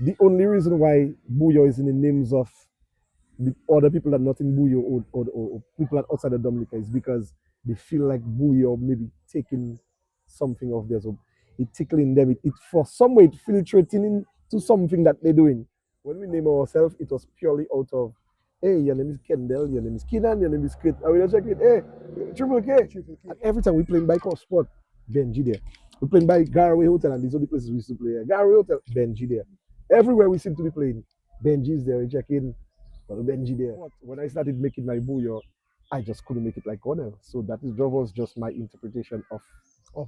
the only reason why Bouyon is in the names of the other people that are not in Bouyon or people that are outside of Dominica is because they feel like Bouyon maybe taking something of theirs. Or it tickling them. It for some way it filtrating into something that they're doing. When we name ourselves, it was purely out of, hey, your name is Kendal, your name is Kinan, your name is Kit. I will check it. Hey, Triple K. And every time we playing by cross sport, Benji there. We playing by Garway Hotel, and these are the places we used to play. Garway Hotel, Benji there. Everywhere we seem to be playing, Benji is there. We check in. Benji there. When I started making my Bouyon, I just couldn't make it like Cornell. So that was just my interpretation of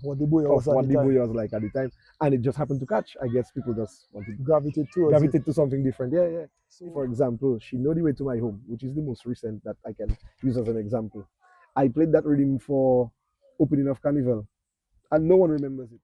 what the Bouyon was was like at the time. And it just happened to catch. I guess people just wanted to gravitate to something different. Yeah, yeah. So, for example, She Know the Way to My Home, which is the most recent that I can use as an example. I played that rhythm for opening of Carnival, and no one remembers it.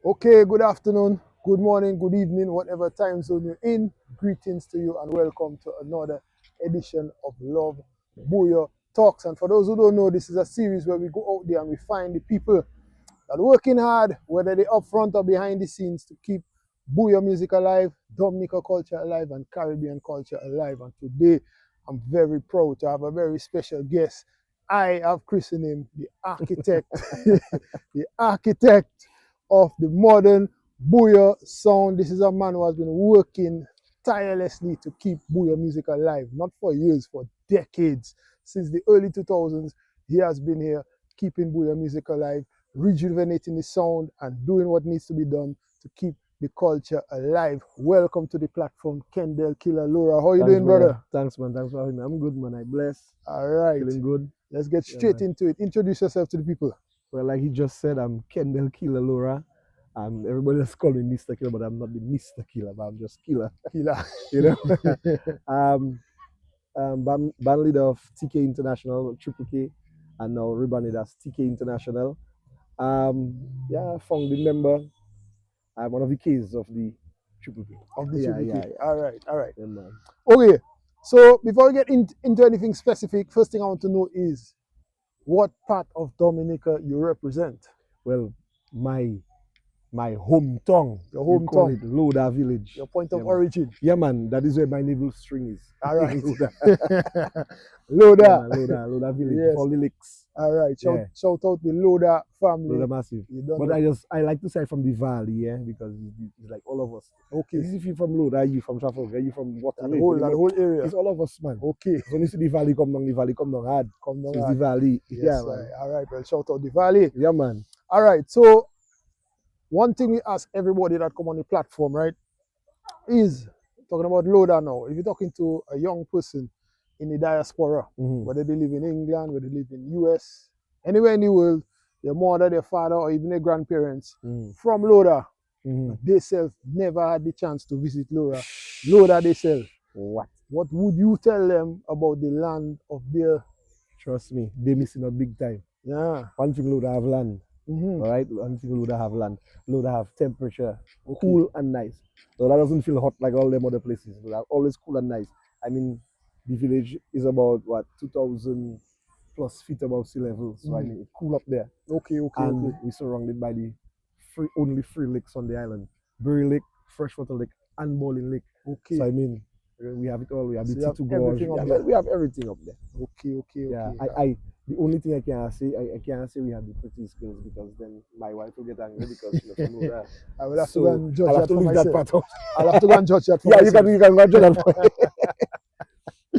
Okay, good afternoon, good morning, good evening, whatever time zone you're in. Greetings to you and welcome to another edition of Love Bouyon Talks. And for those who don't know, this is a series where we go out there and we find the people that are working hard, whether they're up front or behind the scenes, to keep Bouyon music alive, Dominica culture alive, and Caribbean culture alive. And today, I'm very proud to have a very special guest. I have christened him the architect, the architect of the modern Bouyon sound. This is a man who has been working tirelessly to keep Bouyon music alive, not for years, for decades. Since the early 2000s, he has been here keeping Bouyon music alive, rejuvenating the sound and doing what needs to be done to keep the culture alive. Welcome to the platform, Kendal Killa Laurent. How you doing, brother? Thanks, man. Thanks for having me. I'm good, man. I bless. All right. Feeling good. Let's get straight into it. Introduce yourself to the people. Well, like he just said, I'm Kendal Killa Laurent. Everybody just call me Mr. Killer, but I'm not the Mr. Killer, but I'm just Killer. Killer. You know? Band leader of TK International, Triple K, and now rebranded as TK International. Founding member. I'm one of the Ks of the Triple K. Of the Triple K. All right. Yeah, man. Okay, so before we get into anything specific, first thing I want to know is what part of Dominica you represent? Well, my hometown. Your hometown. Call it Loda Village. Your point of origin. Yeah, man. That is where my navel string is. All right. Loda. Loda Village. Yes. For lyrics. All right. Shout out the Loda family. Loda massive. But I like to say from the valley, yeah, because it's like all of us. Okay. If you're from Loda, you from Trafalgar, you from what? The whole area. It's all of us, man. Okay. So when you see the valley come down hard. Come down so hard. It's the valley. Yes, yeah, man. All right. Well, shout out the valley. Yeah, man. All right. So one thing we ask everybody that come on the platform, right, is talking about Loda now. If you're talking to a young person in the diaspora, whether they live in England, whether they live in US, anywhere in the world, their mother, their father, or even their grandparents from Loda, they self never had the chance to visit Loda they self. What would you tell them about the land of their? Trust me, they missing out big time. Yeah. One thing Loda have land. All right, one thing Loda have land. Loda have temperature, cool and nice. So that doesn't feel hot like all them other places. Loda always cool and nice. I mean, the village is about 2,000 plus feet above sea level. So I mean, it's cool up there. Okay. And we're surrounded by the only three lakes on the island: Berry Lake, Freshwater Lake, and Bowling Lake. Okay. So I mean, we have it all. We have the Titu Gorge. We have everything up there. Okay. Yeah, the only thing I can't say we have the prettiest girls, because then my wife will get angry because she doesn't know that. I will have to go and judge that for myself. That part out. I'll have to go and judge that for myself. Yeah, you can go and judge that for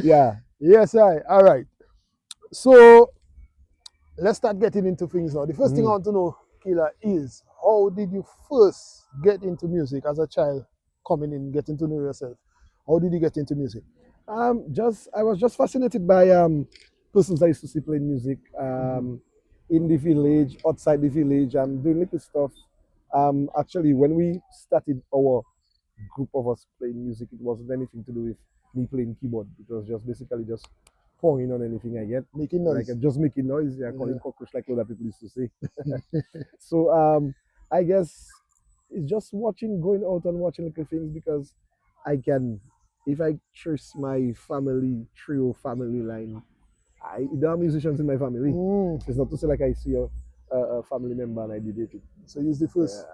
Yeah. Yes, all right. So let's start getting into things now. The first thing I want to know, Killa, is how did you first get into music as a child, coming in, getting to know yourself? How did you get into music? I was just fascinated by persons I used to see playing music in the village, outside the village, and doing little stuff. Actually, when we started our group of us playing music, it wasn't anything to do with me playing keyboard. It was just basically just pouring on anything I get. Making noise. Like just making noise. Yeah, calling cockroach like other people used to say. So I guess it's just going out and watching little things, because I can, if I trace my family line, there are musicians in my family. Mm. It's not to say like I see a family member and I did it. So he's the first.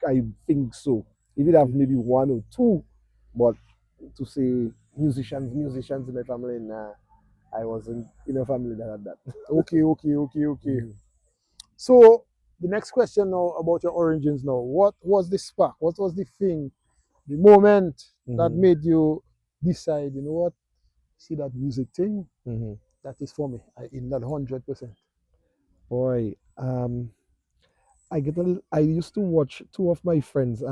I think so. If it have maybe one or two, but to say musicians in my family, nah, I wasn't in a family that had that. Okay. So the next question now about your origins now. What was the spark? What was the thing, the moment that made you decide, you know what? See that music thing? That is for me. I in that 100%. Boy, I used to watch two of my friends,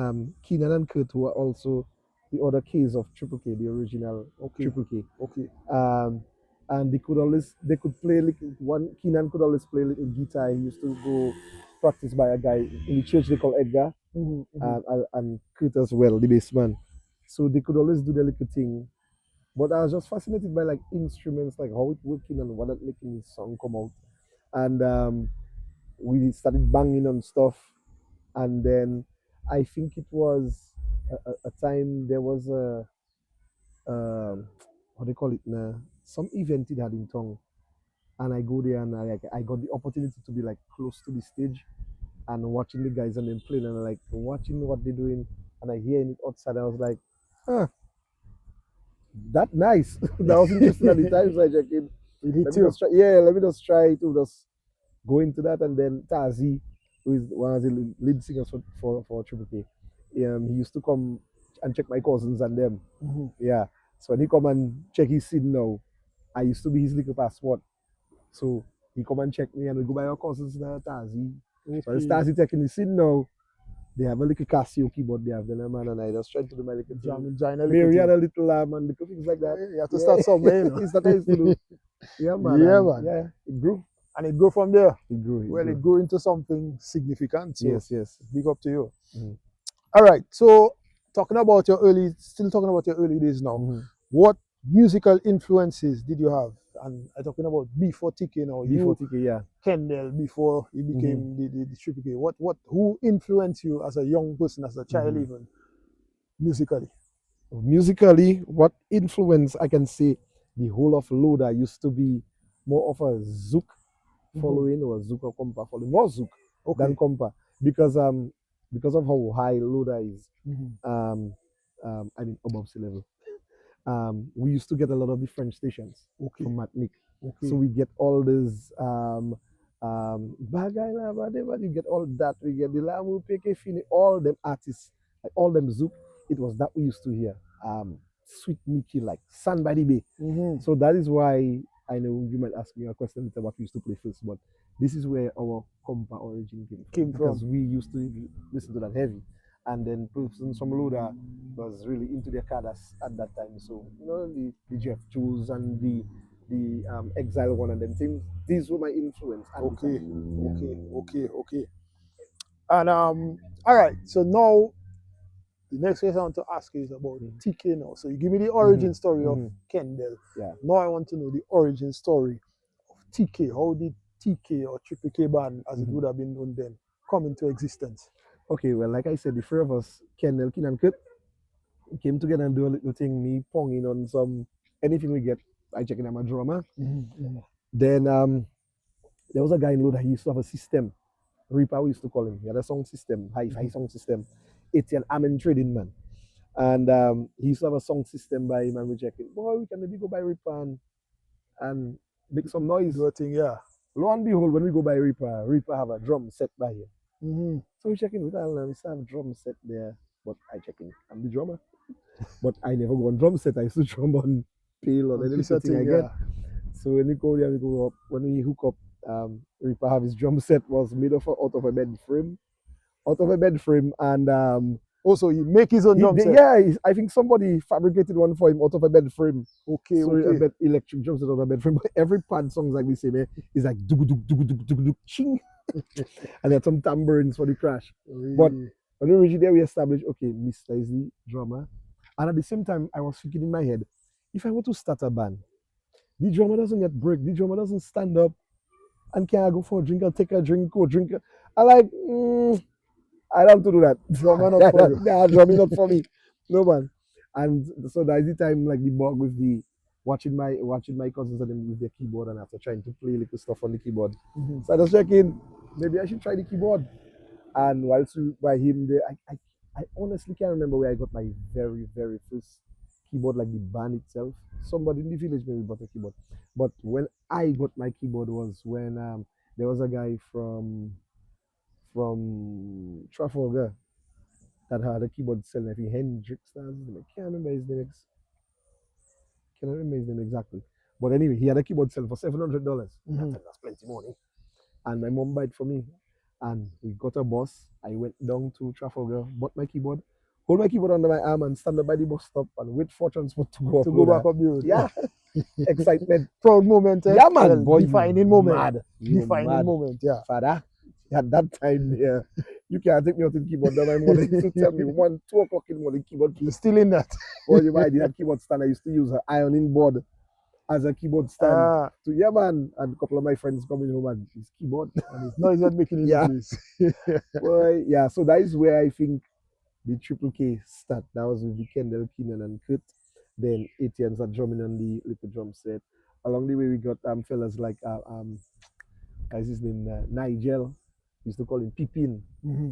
Keenan and Kurt, who are also the other K's of Triple K, the original Triple K. Okay. And they could play one. Keenan could always play a little guitar. He used to go practice by a guy in the church they call Edgar, and Kurt as well, the bass man. So they could always do their little thing. But I was just fascinated by like instruments, like how it working and what it making this song come out. And we started banging on stuff, and then I think it was a time there was a what do you call it now, some event it had in town, and I go there and I got the opportunity to be like close to the stage and watching the guys and them playing and like watching what they're doing, and I hearing it outside. I was like, huh, that nice. That was interesting at the time, so I checked in. Let me just try to just go into that. And then Tazi, who is one of the lead singers for Triple K, he used to come and check my cousins and them. Yeah. So when he come and check his scene now, I used to be his little passport. So he come and check me and we go by our cousins now, Tazi. So it's Tazi taking the scene now. They have a little Casio keyboard they have then, man, and I just tried to do my little Mary had a little and little things like that. You have to start somewhere, you know. It's that I used to do. Yeah, man. Yeah, man. Yeah, it grew. And it grew from there. It grew. It grew into something significant. So yes. Big up to you. All right. So still talking about your early days now. What musical influences did you have? And I'm talking about before TK now. Before TK, yeah. Kendal, before you became the Triple K. Who influenced you as a young person, as a child even, musically? Musically, what influence I can say the whole of Loda used to be more of a Zouk following or Zouk or Compa following. More Zouk than Compa. Because of how high Loda is. I mean above sea level. We used to get a lot of the French stations from Matnik. So we get all this Bagay, you get all that. We get the Lamu, Peke, Fini, all them artists, like all them Zouk. It was that we used to hear. Sweet Mickey, like Sun by the Bay. So that is why I know you might ask me a question later what we used to play first, but this is where our compa origin came from. Because we used to listen to that heavy. And then persons from Loda was really into their Kadas at that time. So, you know, the Jeff Jules and the Exile one and them things, these were my influence. Okay. And all right, so now the next question I want to ask you is about TK now. So you give me the origin story of Kendal. Yeah. Now I want to know the origin story of TK. How did TK or Triple K band, as it would have been known then, come into existence? Okay, well, like I said, the three of us, Kendal, Keenan, and Kurt, came together and do a little thing, me ponging on some, anything we get, I checking I'm a drummer. Then there was a guy in Loda, he used to have a system. Reaper, we used to call him. He had a sound system, high sound system. It's an Amen trading man. And he used to have a song system by him and we checking. Boy, we can maybe go by Reaper and make some noise. Do a thing, yeah. Lo and behold, when we go by Reaper have a drum set by him. So we checking with Alan, we still have a drum set there, but I checking. I'm the drummer. But I never go on drum set, I used to drum on pail or anything I get. So when we go there, we go up, when we hook up, Reaper have his drum set was made out of a bed frame. And also he make his own drum set. Yeah, I think somebody fabricated one for him out of a bed frame. Okay. A bed, electric drum set out of a bed frame. But every pad songs like we say, man, is like dug dug dug dug dug dug ching. And there are some tambourines for the crash. But when we reached there, we established, okay, Mr. is the drummer. And at the same time, I was thinking in my head, if I were to start a band, the drummer doesn't get break, the drummer doesn't stand up and can I go for a drink, I'll take a drink, go drink. I like, I don't want to do that. Drummer not for you. Nah, drumming not for me. No man. And so that's the time like the bug with the watching my cousins and them with their keyboard and after trying to play little stuff on the keyboard. Mm-hmm. So I was checking, maybe I should try the keyboard. And whilst by him there, I honestly can't remember where I got my very, very first keyboard, like the band itself. Somebody in the village maybe bought a keyboard. But when I got my keyboard was when there was a guy from Trafalgar that had a keyboard selling. I think Hendrix. I can't remember his name. Cannot remember his name exactly. But anyway, he had a keyboard selling for $700. That's plenty money. And my mom bought it for me. And we got a bus. I went down to Trafalgar, bought my keyboard, hold my keyboard under my arm and stand up by the bus stop and wait for transport to go up. To go back up the road. Yeah. Excitement. Proud moment. Yeah, man. Well, Boy, defining moment. Mad. Defining moment, yeah. Father, at that time there, you can't take me out the keyboard down my morning to tell me 1, 2 o'clock in the morning keyboard. You're still in that. Or you might that keyboard stand. I used to use an ironing board as a keyboard stand. Yeah, man. And a couple of my friends coming home and his keyboard. And it's not making it yeah. Well, yeah, so that is where I think the Triple K start. That was with the Kendal Killa and Kurt. Then Etienne's are drumming on the little drum set. Along the way we got fellas like what's his name? Nigel. Used to call him Pippin.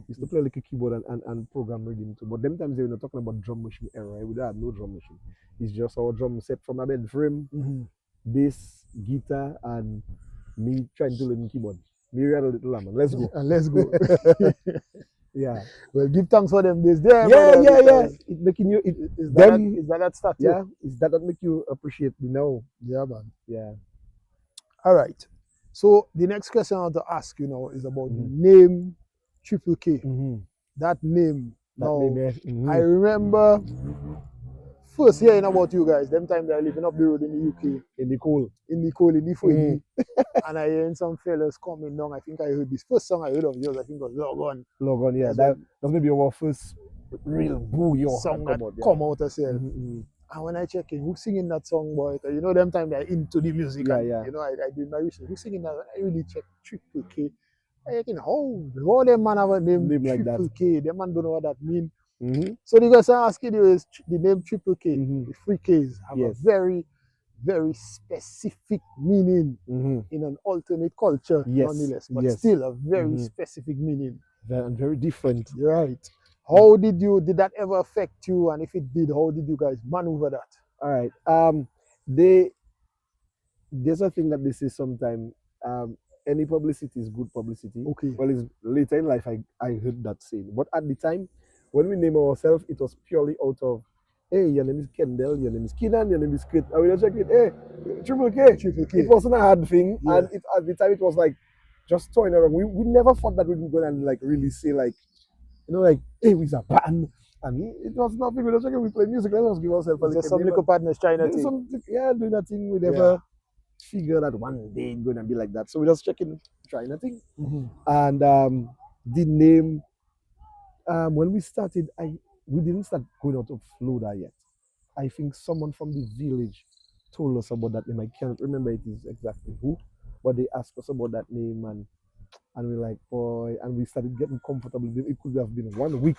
Used to play like a keyboard and program rhythm too. But them times they were not talking about drum machine era. Right? We don't have no drum machine. It's just our drum set from a bed frame, bass, guitar, and me trying to learn keyboard. Me read a little lamb. Let's go. And let's go. Yeah. Well, give thanks for them days there. Yeah. It making you is that start? Yeah. Is that make you appreciate me now? Yeah, man. Yeah. All right. So the next question I want to ask you now is about the name Triple K. That name. I remember first hearing about you guys. Them time they are living up the road in the UK. In the cold. In the 40. And I hearing some fellas coming down. I think I heard this first song I heard of yours. I think it was Laurent. Yeah. That's maybe our first real Bouyon song that come out as well. And when I check in, who's singing that song, boy? You know, them time they're into the music. Yeah, and, yeah. You know, I did my research. Who's singing that? I really check Triple K. I think, all them man have a name like Triple that. K. Them man don't know what that means. So the question I'm asking you is the name Triple K, the 3 Ks have a very, very specific meaning in an alternate culture, nonetheless, but still a very specific meaning. And very different. You're right. How did that ever affect you? And if it did, how did you guys maneuver that? All right. There's a thing that they say sometimes. Any publicity is good publicity. Okay. Well, it's later in life I heard that saying. But at the time, when we name ourselves, it was purely out of, hey, your name is Kendal, your name is Keenan, your name is Kurt. And we were checking, hey, Triple K. Triple K. It wasn't a hard thing. Yeah. And at the time, it was like just toying around. We never thought that we would go and like really say like, you know, like, hey, we're a band. And it was nothing. We were checking, we play music. Let's just give ourselves just some little partners trying to thing. Doing that thing. We never figure that one day it's going to be like that. So we just checking, trying a thing. And the name, when we started, we didn't start going out of Florida yet. I think someone from the village told us about that name. I can't remember it is exactly who, but they asked us about that name and we're like, boy, and we started getting comfortable. It could have been 1 week,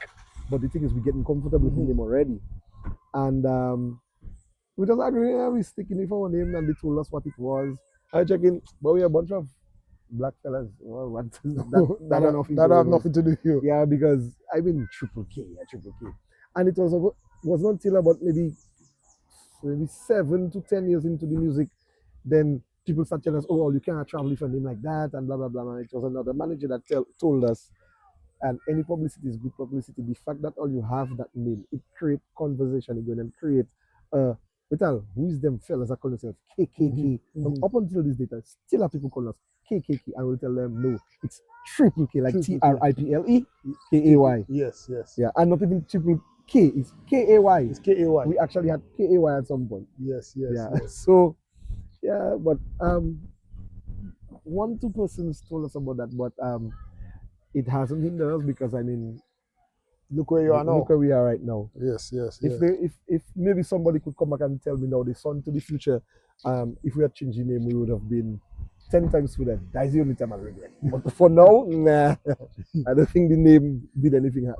but the thing is we're getting comfortable with the name already. And we just agreed, we're sticking it for our name, and they told us what it was. I check in, but we're a bunch of black fellas. Well, what that have nothing to do with you. Yeah, because I mean Triple K. And it was not until about maybe 7 to 10 years into the music, then people start telling us, oh, you can't travel with a name like that, and blah, blah, blah. And it was another manager that told us, and any publicity is good publicity. The fact that all you have that name, it creates conversation again and create, who is them fellas that call themselves KKK? Up until this data, still have people call us KKK. I will tell them, no, it's Triple K, like TRIPLE KAY. Yes. Yeah, and not even Triple K, it's KAY. It's KAY. We actually had KAY at some point. Yes. So, yeah, but 1-2 persons told us about that, but it hasn't hindered us because, I mean, look where you are now. Look where we are right now. Yes. If maybe somebody could come back and tell me now, the son to the future, if we had changed the name, we would have been 10 times for them. That's the only time I regret. But for now, nah, I don't think the name did anything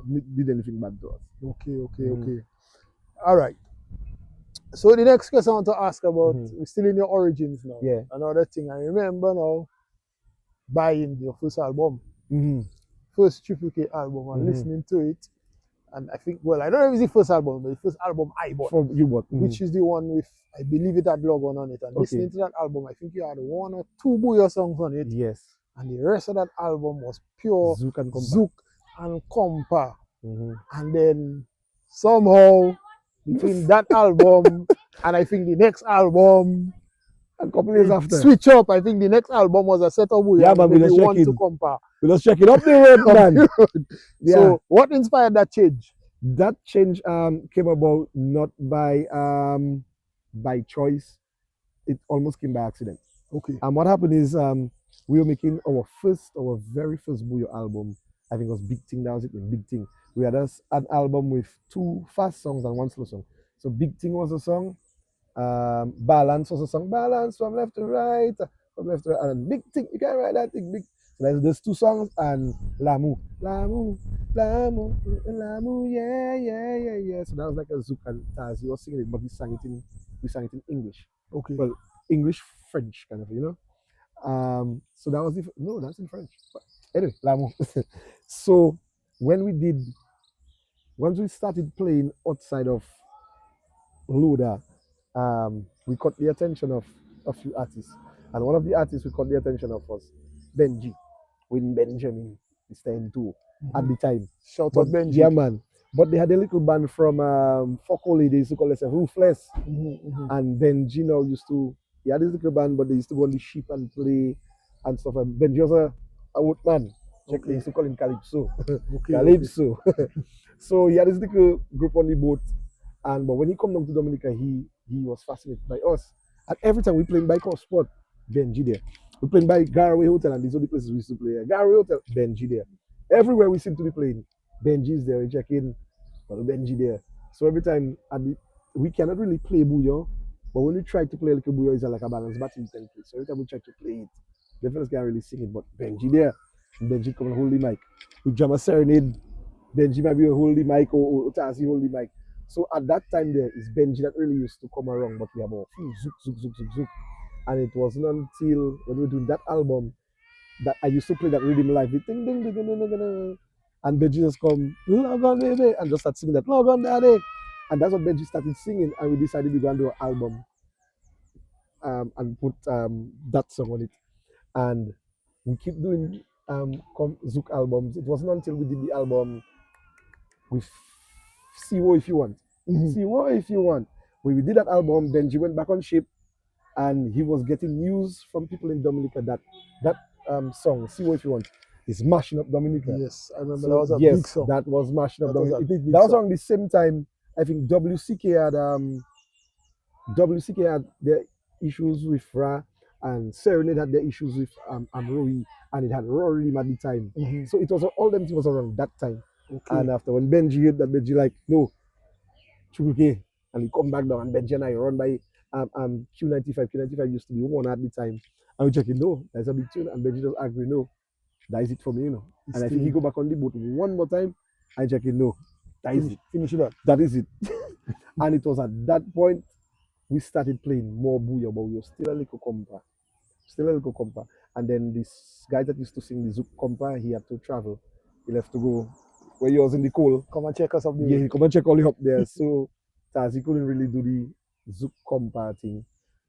bad to us. Okay. All right. So the next question I want to ask about, Mhm. we're still in your origins now. Yeah. Another thing I remember now, buying your first album, Mm-hmm. first Triple K album, and Mhm. listening to it. And I think, well, I don't know if it's the first album, but the first album I bought, For you what? which is the one with, I believe it had Logon on it. And Okay. listening to that album, I think you had 1 or 2 Bouyon songs on it. Yes. And the rest of that album was pure Zouk and Compa. Zouk and Compa. Mm-hmm. And then somehow, between that album and I think the next album, And a couple years after. switch up. I think the next album was a set of Bouyon. Yeah, man, we maybe just one check to in. Compa. We just check it up the road, man. Yeah. So what inspired that change? That change came about not by choice. It almost came by accident. Okay. And what happened is we were making our very first Bouyon album. I think it was Big Thing. That was it, Big Thing. We had an album with 2 fast songs and 1 slow song. So Big Thing was a song. Balance was a song. Balance from left to right, and Big Thing. You can't write that thing. Big. So there's 2 songs and Lamu, Lamu, Lamu, Lamu, yeah, yeah, yeah, yeah. So that was like a Zouk and Taz. He was singing it, but we sang it in English. Okay. Well, English French kind of, you know. So that was no, that's in French. But anyway, Lamu. So once we started playing outside of Luda, we caught the attention of a few artists. And one of the artists we caught the attention of was Benji, with Benjamin, this time too, at the time. Shout out Benji. Yeah, man. But they had a little band from Fokoli, they used to call it Ruthless. And Benji now he had this little band, but they used to go on the sheep and play and stuff. And Benji was a woodman. Check, they used to call him Calypso. Calypso. So he had this little group on the boat. But when he come down to Dominica, he was fascinated by us. And every time we playing by cross spot, Benji there. We playing by Garway Hotel, and these are the places we used to play. Garway Hotel, Benji there. Everywhere we seem to be playing, Benji is there. We check in, but Benji there. So every time we cannot really play Bouyon, but when we try to play like a Bouyon, it's like a balance badminton play. So every time we try to play it, the fellas can't really sing it, but Benji there. And Benji come and hold the mic. We jam a serenade. Benji might be hold the mic or Tazi hold the mic. So at that time there is Benji that really used to come around, but we have a few zouk. And it wasn't until when we were doing that album that I used to play that rhythm live. Ding, ding, ding, ding, ding, ding, and Benji just come, log on baby, and just start singing that, log on daddy. And that's what Benji started singing, and we decided we're going to do an album and put that song on it. And we keep doing Zouk albums. It wasn't until we did the album with Siwo If You Want. Siwo If You Want. When we did that album, Benji went back on ship, and he was getting news from people in Dominica that song, Siwo If You Want, is mashing up Dominica. Yes, I remember that was a big song. That was mashing up Dominica. That was around the same time, I think WCK had their issues with Ra, and Serenade had their issues with Amroi, and it had Rory at the time. So it was all them things was around that time. Okay. And after when Benji heard that, Benji like, no, Triple K, and he come back down, and Benji and I run by Q95. Q95 used to be one at the time. And we checking, no, that's a big tune. And Benji just agree, no, that is it for me, you know. And I think he go back on the boat one more time. I checking, no, that is it. Finish it up. That is it. And it was at that point we started playing more Bouyon, but we were still a little compa. And then this guy that used to sing the Zouk compa, he had to travel. He left to go where he was in the cold. Come and check us up there. Yeah, he come and check all the up there. So Taz, he couldn't really do the Zouk compa thing.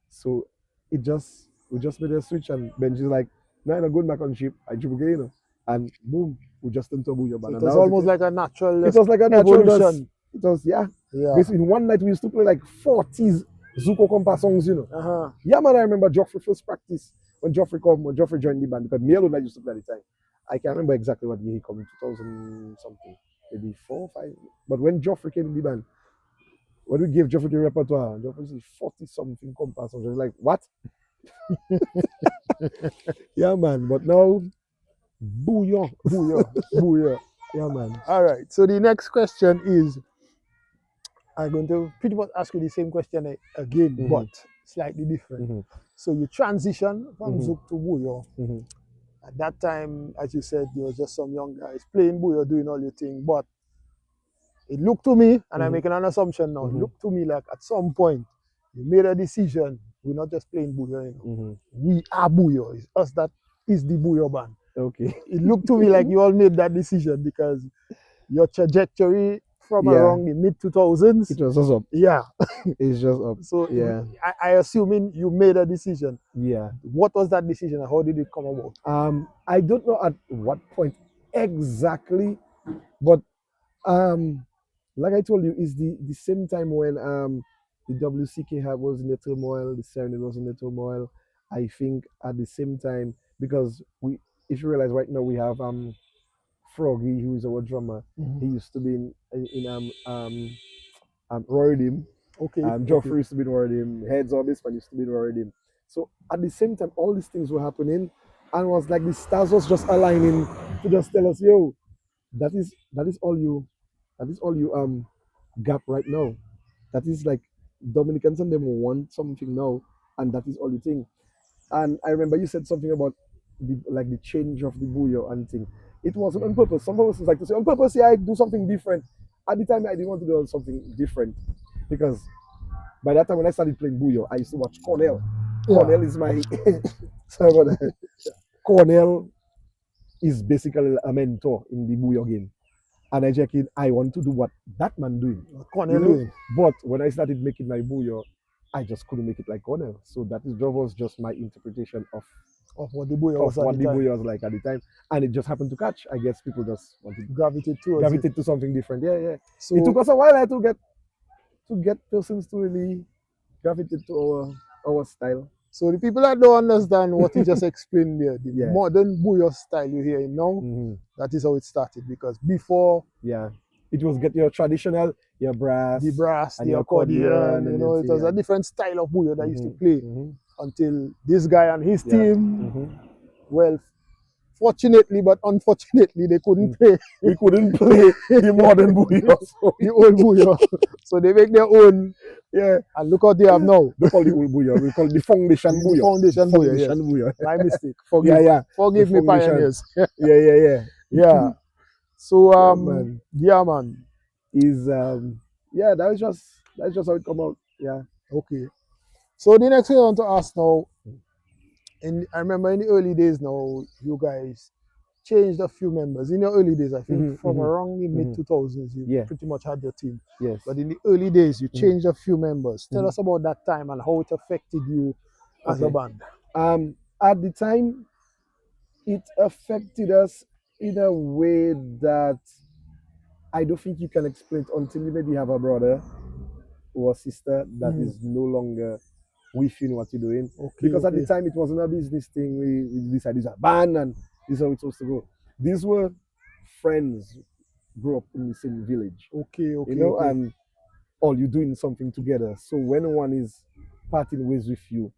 So we just made a switch, and Benji's like, no, I'm going back on ship. I Triple K, you know. And boom, we just turned to a Bouyon band. So it was almost like a natural evolution. It was like a natural evolution. It was, yeah. Basically, in one night we used to play like 40 Zuko compa songs, you know. Yeah, man, I remember Joffrey first practice when Joffrey joined the band, because me alone I used to play at the time. I can't remember exactly what year he came in, 2000 something, maybe 4 or 5. But when Joffrey came in the band, when we gave Joffrey the repertoire, Joffrey said 40 something compa songs. I was like, what? Yeah, man. But now, Bouyon. Yeah, man. All right. So the next question is, I'm going to pretty much ask you the same question again, but slightly different. So you transition from Zouk to Bouyon. At that time, as you said, you were just some young guys playing Bouyon, doing all your thing. But it looked to me, and I'm making an assumption now, it looked to me like at some point, You made a decision. We're not just playing Bouyon, you know. Mm-hmm. We are Bouyon. It's us that is the Bouyon band. Okay. It looked to me like you all made that decision because your trajectory from Yeah. around the mid 2000s. It was just up. Yeah. It's just up. So Yeah. I assuming you made a decision. Yeah. What was that decision and how did it come about? I don't know at what point exactly, but like I told you, is the same time when the WCK was in the turmoil, the Serenade was in the turmoil. I think at the same time, because if you realize right now we have Froggy, who is our drummer. He used to be in Roydim. Okay. Joffrey used to be in Roydim. Heads of this man used to be in Roydim. So at the same time, all these things were happening, and it was like the stars was just aligning to just tell us, yo, that is all you gap right now. That is like Dominicans and them want something now, and that is all you think. And I remember you said something about the change of the bouillon and thing. It wasn't on purpose. Some of us like to say on purpose, yeah, I do something different. At the time, I didn't want to do something different because by that time when I started playing bouillon, I used to watch Cornell. Yeah. Cornell is my sorry about that. Cornell is basically a mentor in the bouillon game. And I check in, I want to do what that man doing. Cornell doing. But when I started making my bouillon, I just couldn't make it like Cornell. So that was just my interpretation of what the bouillon was like at the time. And it just happened to catch. I guess people just wanted to gravitate to something different. Yeah. So it took us a while to get persons to really gravitate to our style. So the people that don't understand what you just explained there, the Yeah. modern bouillon style you hear now, that is how it started. Because before, it was get your traditional, your brass, the accordion, you know, it was a different style of bouillon that used to play until this guy and his team, well, fortunately but unfortunately, they couldn't play. We couldn't play the modern bouillon, the old bouillon. So they make their own. Yeah. And look what they have now. They call the old bouillon. We call the foundation bouillon. Foundation bouillon. My mistake. Forgive me, pioneers. Yeah. So man. Is that's just how it come out. Yeah. Okay. So the next thing I want to ask now, I remember in the early days now, you guys changed a few members. In your early days, I think from around the mid 2000s, you pretty much had your team. Yes. But in the early days, you changed a few members. Tell us about that time and how it affected you as a band. At the time, it affected us in a way that I don't think you can explain it until you maybe have a brother or a sister that is no longer with you in what you're doing. Because at the time, it wasn't a business thing. We decided it's a band and this is how it's supposed to go. These were friends, grew up in the same village. You know, and all you're doing something together. So when one is parting ways with you,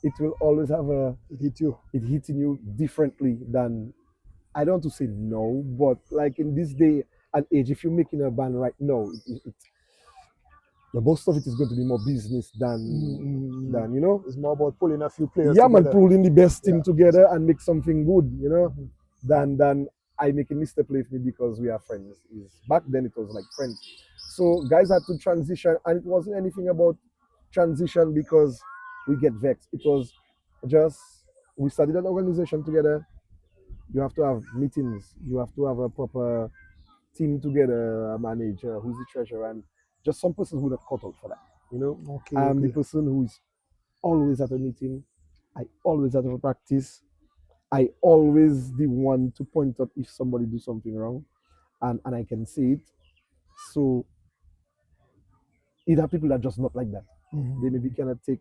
it will always have it hitting you differently than, I don't want to say no, but like in this day and age, if you're making a band right now, the most of it is going to be more business than you know. It's more about pulling a few players together. Man, pulling the best team together and make something good, you know, than I make a Mr. Play with me because we are friends. Back then it was like friends. So guys had to transition, and it wasn't anything about transition because we get vexed. It was just we started an organization together. You have to have meetings. You have to have a proper team together, a manager, who's the treasurer, and just some persons would have cut out for that. You know, I'm the person who is always at a meeting. I always at a practice. I always the one to point out if somebody do something wrong, and I can see it. So either people are just not like that. They maybe cannot take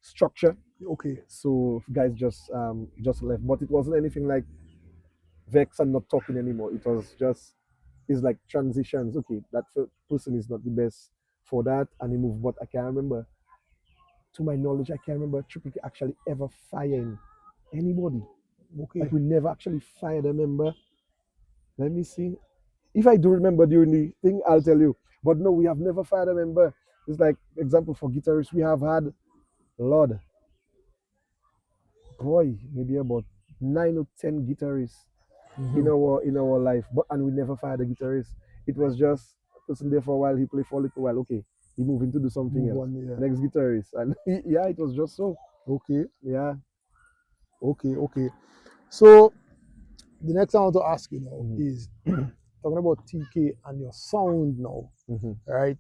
structure. So guys just left, but it wasn't anything like vex and not talking anymore. It was just, it's like transitions. Okay, that person is not the best for that, and he moved. But I can't remember. To my knowledge, I can't remember Triple K actually ever firing anybody. Like we never actually fired a member. Let me see. If I do remember during the thing, I'll tell you. But no, we have never fired a member. It's like, example for guitarists, we have had, Lord, boy, maybe about 9 or 10 guitarists in our life, and we never fired a guitarist. It was just a person there for a while, he played for a little while, okay, he moved in to do something Move else. on, yeah. Next guitarist, and yeah, it was just so. Okay, Yeah. okay. So the next thing I want to ask you now Mhm. is talking about TK and your sound now, Mhm. right?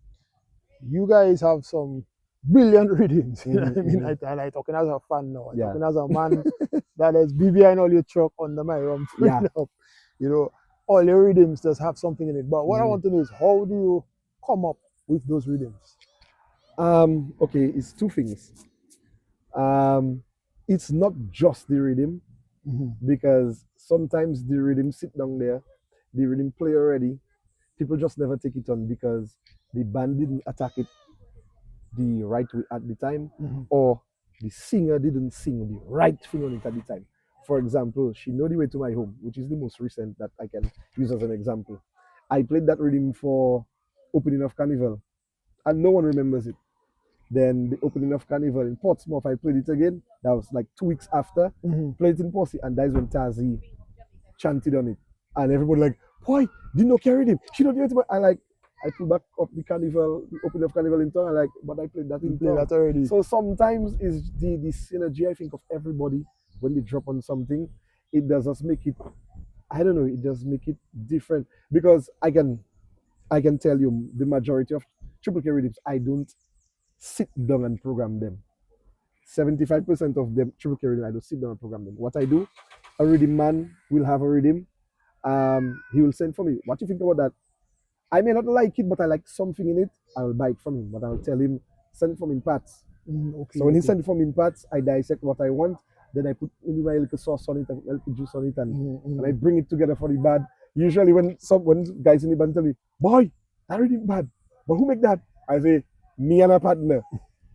You guys have some brilliant rhythms. You know Mhm. what I mean? Mhm. I like talking as a fan now. I'm Yeah. talking as a man that has BBI and all your truck under my rum Yeah. up. You know, all your rhythms just have something in it. But what I Mhm. want to know is how do you come up with those rhythms? Okay, it's two things. It's not just the rhythm Mhm. because sometimes the rhythm sit down there, the rhythm play already. People just never take it on because the band didn't attack it the right way at the time, Mhm. or the singer didn't sing the right thing on it at the time. For example, She Know the Way to My Home, which is the most recent that I can use as an example. I played that rhythm for opening of Carnival, and no one remembers it. Then the opening of Carnival in Portsmouth, I played it again. That was like 2 weeks after. Mhm. Played it in Posse, and that's when Tazi chanted on it. And everybody like, why? Did not carry him. She not do it. I like, I pull back up the Carnival, the opening of Carnival in town. I like, but I played that You in play town. that already. So sometimes is the synergy I think of everybody when they drop on something. It does just make it. I don't know. It does make it different because I can tell you the majority of Triple K rhythms I don't sit down and program them. 75% of them Triple K rhythm I don't sit down and program them. What I do, a rhythm man will have a rhythm. He will send for me. What do you think about that? I may not like it, but I like something in it. I'll buy it from him, but I'll tell him send it from in parts. Okay, So when he okay. sends it from in parts, I dissect what I want. Then I put maybe my little sauce on it, and little juice on it, and I bring it together for the bad. Usually when guys in the band tell me, boy, that really bad, but who make that? I say me and a partner.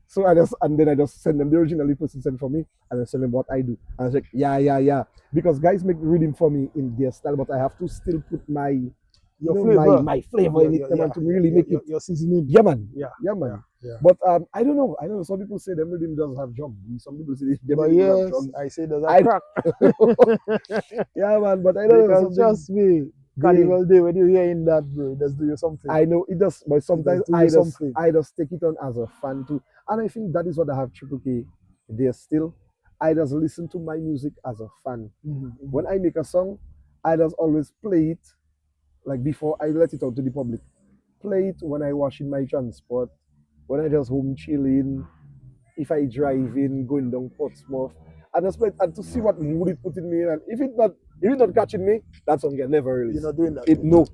So then I just send them the original person sent for me, and I send them what I do. And I was like, yeah. Because guys make reading for me in their style, but I have to still put my Your my flavor. my flavor in it, man, to really make it. Your seasoning. Yeah, man. Yeah, Yeah, yeah, man. yeah. But I don't know. I don't know. Some people say them rhythm does have drum. Some people say them But rhythm does have yes, drums. I say there's a I crack. yeah, man. But I don't know. Because Something trust me, they Carnival Day, when you're hearing that, bro, it does do you something. I know it does, but It does sometimes do you something. I just take it on as a fan too, and I think that is what I have Triple K there still. I just listen to my music as a fan. When I make a song, I just always play it like before I let it out to the public. Play it when I wash in my transport, when I just home chilling, if I drive in, going down Portsmouth, and just play it and to see what mood it put in me in. And if it not catching me, that song can never You're release. not doing that. It no.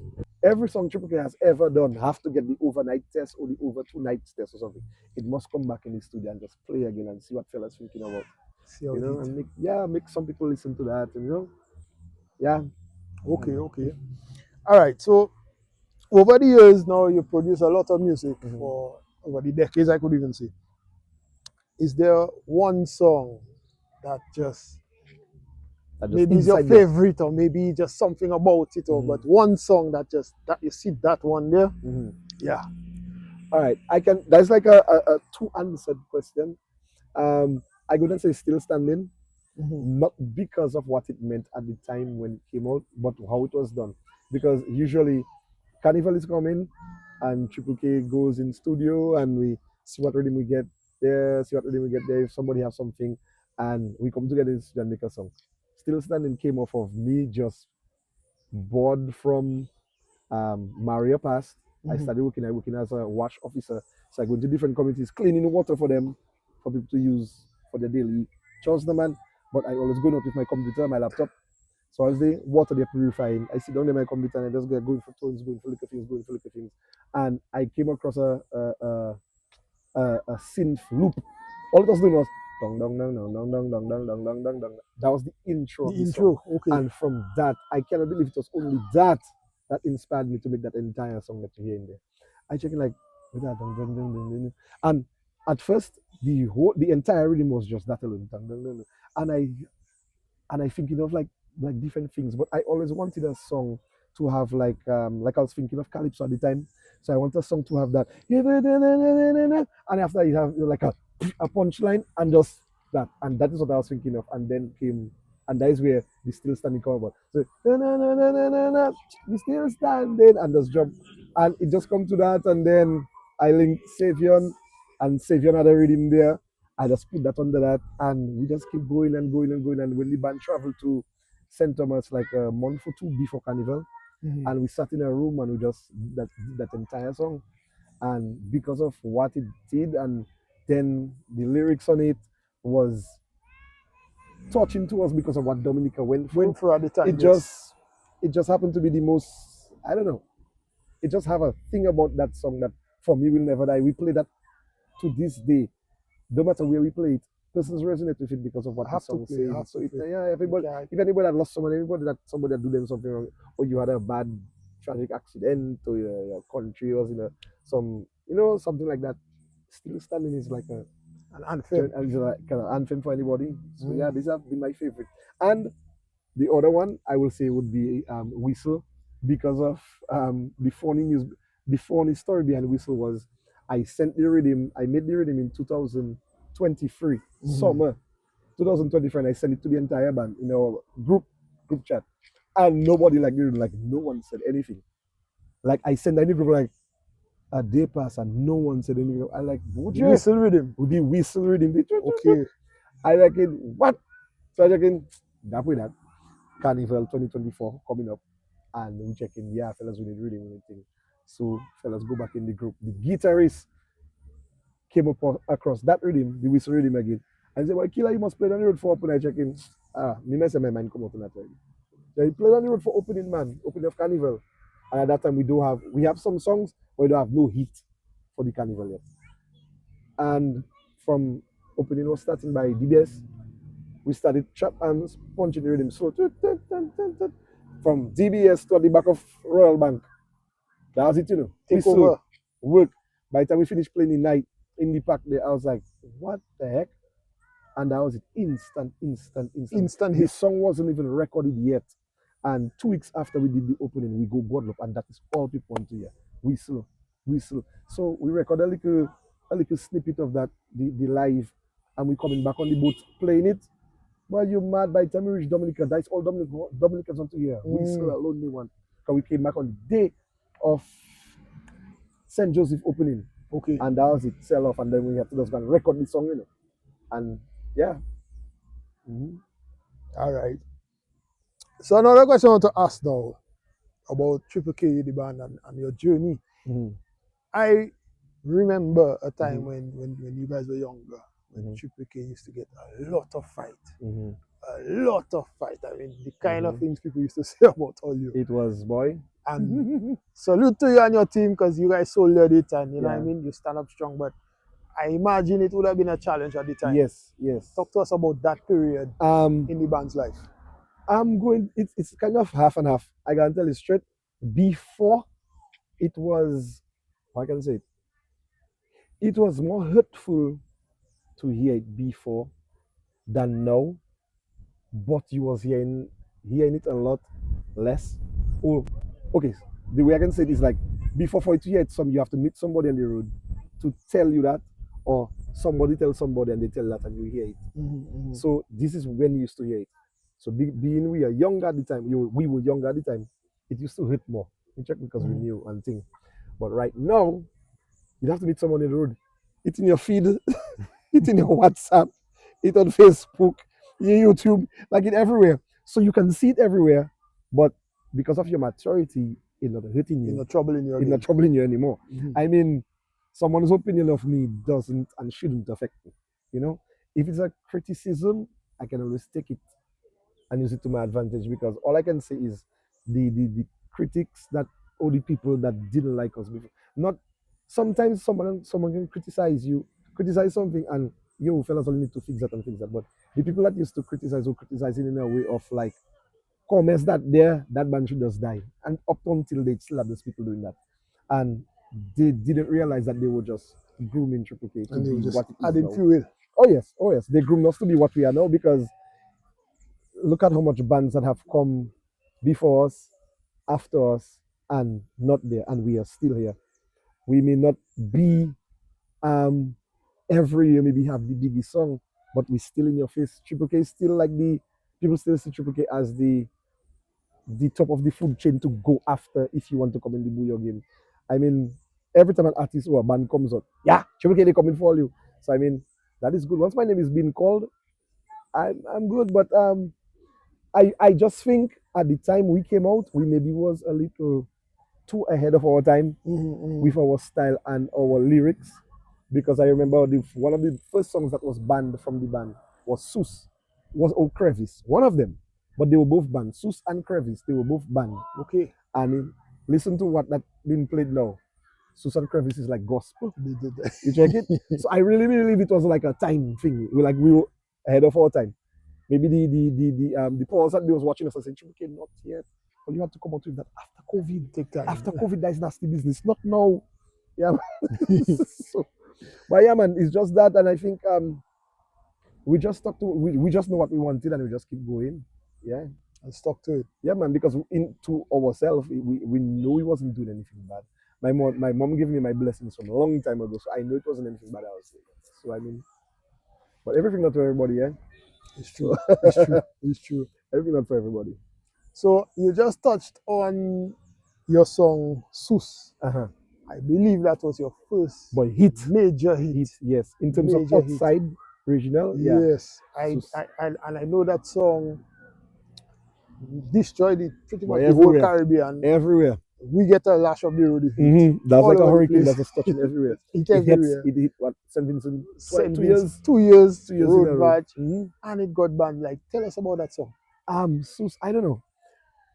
Every song Triple K has ever done have to get the overnight test or the over 2 night test or something. It must come back in the studio and just play again and see what fellas thinking about. See how it And is. make some people listen to that, yeah. Okay. All right. So over the years now, you produce a lot of music for over the decades, I could even say. Is there one song that just That just maybe is your inside there. favorite, or maybe just something about it, or but one song that just that you see that one there? Yeah. All right, I can. That's like a two answered question. I couldn't say Still Standing, not because of what it meant at the time when it came out, but how it was done. Because usually Carnival is coming and Triple K goes in studio and we see what rhythm we get there, see what rhythm we get there. If somebody has something, and we come together in the studio and make a song. Still Standing came off of me just bored from Maria passed. I started working as a wash officer. So I go into different communities, cleaning water for them, for people to use for their daily chores, the man. But I always go out with my computer, my laptop. So as the water they're purifying, I sit down in my computer and I just get going for tones, going for little things. And I came across a synth loop. All it was doing was dong dong dong dong dong dong dong dong dong dong dong dong. That was the intro The of the song. intro. Okay. And from that, I cannot believe it was only that that inspired me to make that entire song that you're hearing there. I check it like with that dong dong dong dong dong. And at first, the entire rhythm was just that alone. Dong dong dong dong. And I thinking of like different things, but I always wanted a song to have like I was thinking of calypso at the time, so I want a song to have that, and after you have like a punchline and just that, and that is what I was thinking of, and then came, and that is where the Still Standing come about. So we still standing, and just jump, and it just come to that, and then I linked Savion, and Savion had a rhythm there. I just put that under that, and we just keep going and going and going. And when the band traveled to St. Thomas like a month or two before Carnival, and we sat in a room and we just did that entire song. And because of what it did, and then the lyrics on it was touching to us because of what Dominica went through. Went for at the time. It just happened to be the most, I don't know. It just have a thing about that song that for me will never die. We play that to this day. No matter where we play it, persons resonate with it because of what the song says. So everybody, if anybody that lost someone, somebody that do them something wrong, or you had a bad tragic accident, or your country was in some something like that, still standing is like an anthem, and it's like kind of anthem for anybody. So yeah, these have been my favorite. And the other one I will say would be Whistle, because of the funny story behind Whistle was I made the rhythm in 2023 summer 2023, and I sent it to the entire band in our group chat, and nobody liked the rhythm. Like no one said anything. Like I sent any group like a day passed and no one said anything. I like whistle rhythm. With the whistle rhythm. Okay. I reckon what? So I reckon that way that Carnival 2024 coming up, and we checking, yeah, fellas, we need rhythm, we need thing. So fellas, go back in the group. The guitarist came up across that rhythm, the whistle rhythm again, and said, "Well, Killa, you must play on the road for opening." I check in. Me mess my mind come up in that time. So he played on the road for opening, man, opening of Carnival. And at that time we have some songs, but we don't have no heat for the Carnival yet. And from opening was starting by DBS, we started trap hands, punching the rhythm. So from DBS to the back of Royal Bank. That was it, Take over. Work. By the time we finished playing the night in the park there, I was like, what the heck? And that was it. Instant. The song wasn't even recorded yet. And 2 weeks after we did the opening, we go Guadeloupe, and that is all people want to hear. Whistle. So we record a little snippet of that, the live, and we coming back on the boat playing it. Well, you're mad. By the time we reach Dominica, that's all Dominicans want to hear. Whistle, a lonely one. Because we came back on the day of St. Joseph opening. Okay. And that was it, sell off, and then we have to just go and record the song, And yeah. All right. So another question I want to ask now about Triple K, the band, and your journey. I remember a time when you guys were younger, when Triple K used to get a lot of fight. A lot of fight. I mean, the kind of things people used to say about all you. It was, boy. And salute to you and your team, because you guys soldiered it, and you know what I mean, you stand up strong. But I imagine it would have been a challenge at the time. Yes. Talk to us about that period in the band's life. It's kind of half and half. I can tell you straight. Before, it was, how can I say it? It was more hurtful to hear it before than now, but you was hearing it a lot less. Oh, okay. The way I can say it is like, before, for you to hear it, you have to meet somebody on the road to tell you that, or somebody tell somebody and they tell that and you hear it. So this is when you used to hear it. So being we are younger at the time, we were younger at the time, it used to hurt more. Because we knew and thing. But right now, you have to meet someone on the road. It's in your feed, it's in your WhatsApp, it's on Facebook, YouTube, like it everywhere. So you can see it everywhere, but because of your maturity, it's not hurting you. It's not troubling you. It's not troubling you anymore. I mean, someone's opinion of me doesn't and shouldn't affect me. If it's a criticism, I can always take it and use it to my advantage, because all I can say is the critics or the people that didn't like us before. Not sometimes someone can criticize something, and you fellas only need to fix that and fix that. But the people that used to criticize were criticizing in a way of like, comments that band should just die. And up until they still have those people doing that. And they didn't realize that they were just grooming Triple K to be what it is adding now. fuel. Oh yes. They groomed us to be what we are now, because look at how much bands that have come before us, after us, and not there, and we are still here. We may not be every year maybe have the biggest song, but we still in your face. Triple K is still like people still see Triple K as the top of the food chain to go after if you want to come in the Bouyon game. I mean, every time an artist or a band comes out, yeah, Triple K, they coming for you. So I mean, that is good. Once my name is being called, I'm good. But I just think at the time we came out, we maybe was a little too ahead of our time with our style and our lyrics, because I remember one of the first songs that was banned from the band was Sus, was Old Crevice, one of them, but they were both banned. Sus and Crevice, they were both banned. Okay. And listen to what that being played now. Sus and Crevice is like gospel. They did that. You check it. So I really believe it was like a time thing. We were ahead of our time. Maybe the powers that they was watching us and saying, okay, not yet. But you have to come out with that after COVID. Take time. After COVID, that is nasty business. Not now. Yeah. So, but yeah, man, it's just that, and I think we just stuck to we just know what we wanted, and we just keep going. Yeah. And stuck to it. Yeah, man, because into ourselves, we know we wasn't doing anything bad. My mom gave me my blessings from a long time ago, so I know it wasn't anything bad I was saying. So I mean, but everything not for everybody, yeah. It's true. It's true. It's true. Everything not for everybody. So you just touched on your song Sus. I believe that was your first major hit. Yes, in terms of outside regional. Yeah. Yes, I know that song destroyed it pretty much the whole Caribbean. Everywhere. We get a lash of the road. That's like a hurricane that's just touching everywhere. It everywhere. It hit what, St. Vincent? 2 years road batch, and it got banned. Like, tell us about that song. Sus, I don't know.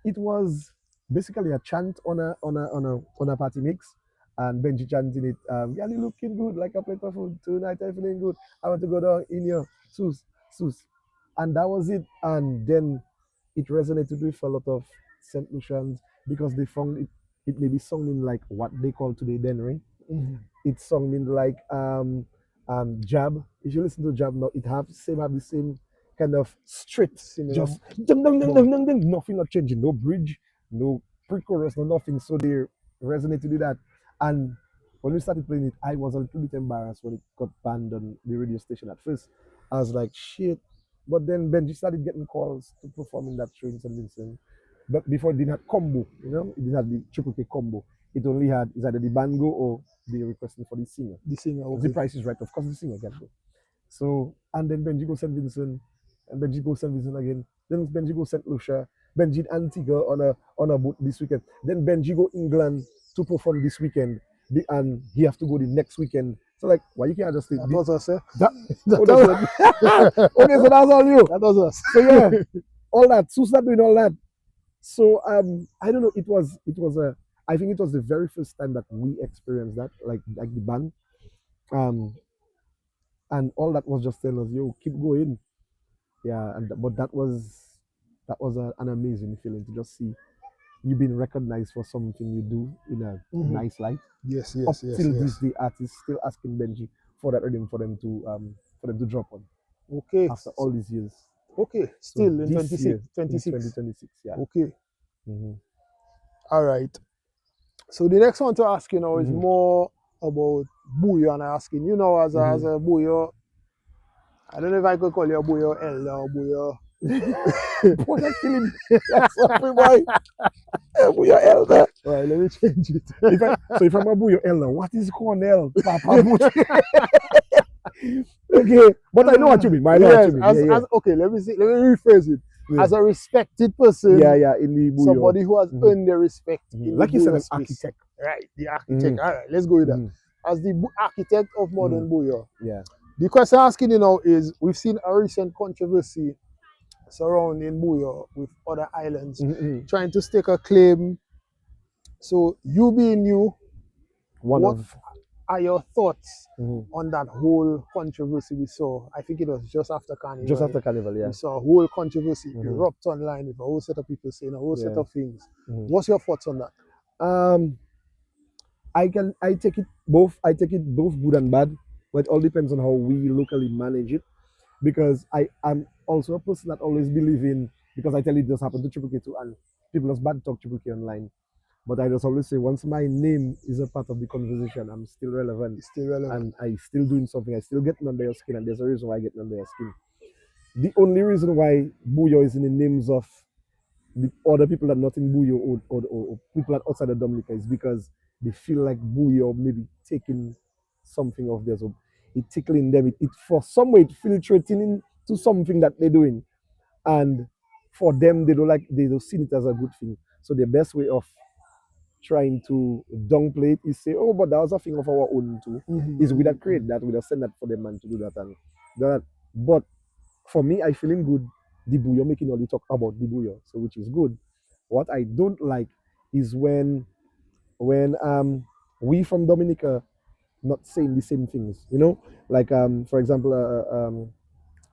It was basically a chant on a party mix, and Benji chanting it. Yeah, you looking good like a plate of food tonight. I'm feeling good. I want to go down in your Sus, and that was it. And then it resonated with a lot of St. Lucians because they found it may be sung in like what they call today denry. It's sung in like jab. If you listen to jab now, it have the same kind of straight, just nothing not changing, no bridge, no pre-chorus, no nothing. So they resonated with that. And when we started playing it, I was a little bit embarrassed when it got banned on the radio station at first. I was like, shit. But then Benji started getting calls to perform in that show in St. Vincent. But before it didn't have combo, you know, it didn't have the Triple K combo. It only had either the band go or the requesting for the singer. Okay. The price is right, of course the singer can go. So, and then Benji goes St. Vincent, and Benji goes St. Vincent again. Then Benji goes St. Lucia. Benji in Antigua on a boat this weekend. Then Benji go England to perform this weekend, and he have to go the next weekend. So like, why you can't just say that was us, eh? Okay, so that's all you. That was us. So yeah, all that. So start doing all that. So I don't know. I think it was the very first time that we experienced that, like the band, and all that was just telling us, yo, keep going. Yeah, but that was an amazing feeling to just see you being recognized for something you do in a nice light. Yes. Till this day, artists still asking Benji for that rhythm for them to drop on. Okay. After all these years. Okay. Still in 2026. Yeah. Okay. All right. So the next one to ask you now is more about Bouyon, and asking you know as a Bouyon. I don't know if I could call you a Bouyon elder or Bouyon. Boy, that's killing me. That's something, boy. Bouyon elder. All right, let me change it. If I'm a Bouyon elder, what is Cornell? Papa Butch. Okay, but I know what you mean. Okay, let me rephrase it. Yeah. As a respected person, in the Bouyon. Somebody who has earned their respect. Like you said, an architect. Right, the architect. All right, let's go with that. As the architect of modern Bouyon. Yeah. The question I'm asking you now is, we've seen a recent controversy surrounding Bouyon with other islands trying to stake a claim. So you being you, what are your thoughts on that whole controversy we saw? I think it was just after Carnival. Just after Carnival, yeah. We saw a whole controversy erupt online with a whole set of people saying a whole set of things. What's your thoughts on that? I take it both good and bad, but it all depends on how we locally manage it. Because I am also a person that always believe in, because I tell you it just happened to Triple K too, and people just bad talk Triple K online. But I just always say, once my name is a part of the conversation, I'm still relevant. It's still relevant. And I still doing something. I still getting under your skin, and there's a reason why I get under your skin. The only reason why Bouyon is in the names of the other people that not in Bouyon or people that outside of Dominica is because they feel like Bouyon maybe taking something of theirs. So it tickling them. It for some way it filtrating into something that they're doing. And for them they don't see it as a good thing. So the best way of trying to downplay it is say, oh, but that was a thing of our own too. Is we that create that, we that send that for the man to do that and that. But for me, I feeling good. The Bouyon making all the talk about the Bouyon, so which is good. What I don't like is when we from Dominica not saying the same things. Like for example,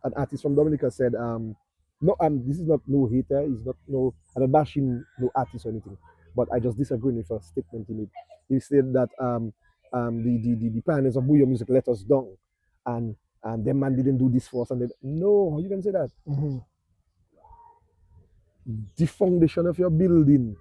an artist from Dominica said, no, this is not no hater, it's not no, I'm not bashing no artist or anything, but I just disagree with a statement in it. He said that the pioneers of Bouyon music let us down, and them man didn't do this for us, and then no, how you can say that? The foundation of your building.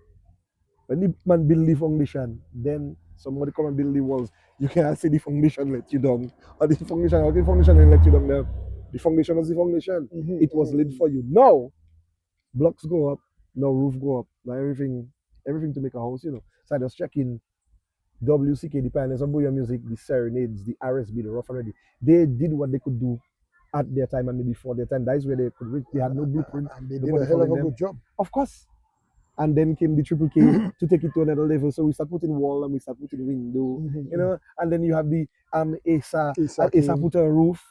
When the man build the foundation, then somebody come and build the walls. You cannot say the foundation let you down. Or the foundation didn't let you down there. The foundation was the foundation. It was laid for you. Now, blocks go up, now roof go up, now everything to make a house. So I just check in WCK, the pioneers of Bouyon music, the serenades, the RSB, the rough and ready. They did what they could do at their time and maybe before their time. That is where they could reach. They had no blueprint. And they did a hell of a good job. Of course. And then came the triple K to take it to another level. So we start putting wall and we start putting window, and then you have the Asa put a roof.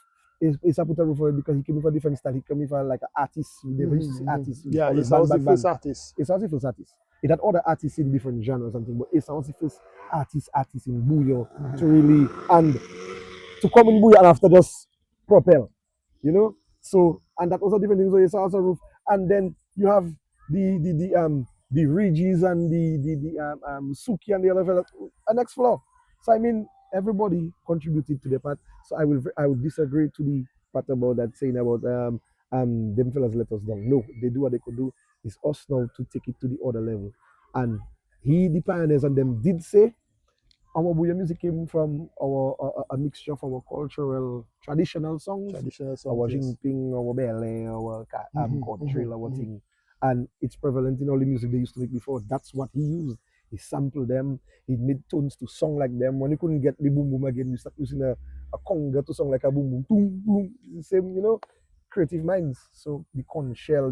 Asa put a roof for it because he came with a different style. He came with like an artist. They used to see artists. Yeah, Asa was the first artist. Asa was the first artist. It had other artists in different genres and things, but Asa was the first artist in Bouyon to really and to come in Bouyon and after just propel. So and that was a different thing. So Asa has a roof, and then you have the Regis and the Suki and the other fellas, next floor. So I mean, everybody contributed to the part. So I would disagree to the part about that saying about them fellas let us down. No, they do what they could do. It's us now to take it to the other level. And the pioneers and them did say our Bouyon music came from a mixture of our cultural traditional songs, our Jingping, our Bele, our country, our thing. And it's prevalent in all the music they used to make before. That's what he used. He sampled them. He made tones to song like them. When he couldn't get the boom boom again, you start using a conga to song like a boom boom, boom boom. The same, creative minds. So the conch shell,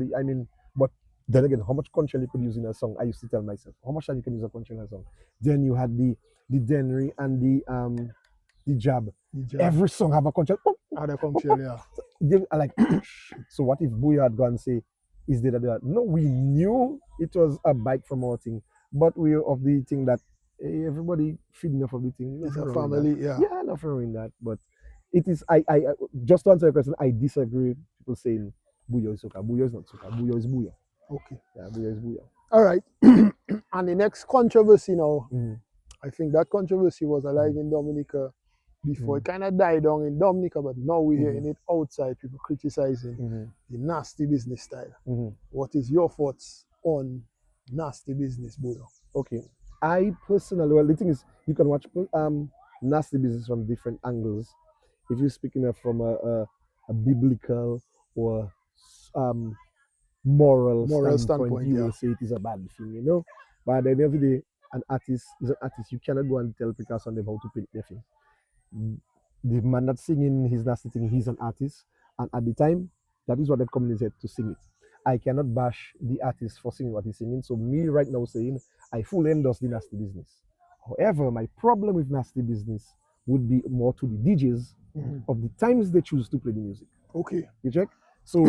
but then again, how much conch shell you could use in a song? I used to tell myself, how much time you can use a conch shell in a song? Then you had the Denry and the jab. Every song have a conch shell. Had a conch shell, yeah. Like, so what if Bouyon had gone and say, is that? No, we knew it was a bike from our thing, but we of the thing that everybody feeding off of the thing. It's a family, yeah. Yeah, nothing in that. But it is. I just to answer your question, I disagree with people saying Bouyon is soca. Bouyon is not soca. Bouyon is Bouyon. Okay. Yeah, Bouyon is Bouyon. All right. And the next controversy now, I think that controversy was alive in Dominica before. It kind of died down in Dominica, but now we're hearing it outside, people criticizing the nasty business style. What is your thoughts on nasty business, Bouyon? Okay. I personally, well, the thing is, you can watch nasty business from different angles. If you're speaking of from a biblical or moral standpoint, you will say it is a bad thing. But at the end of the day, an artist is an artist. You cannot go and tell Picasso and them how to paint their thing. The man that's singing his nasty thing, he's an artist, and at the time, that is what they communicated to sing it. I cannot bash the artist for singing what he's singing. So me right now saying I fully endorse the nasty business. However, my problem with nasty business would be more to the DJs of the times they choose to play the music. Okay. You check? So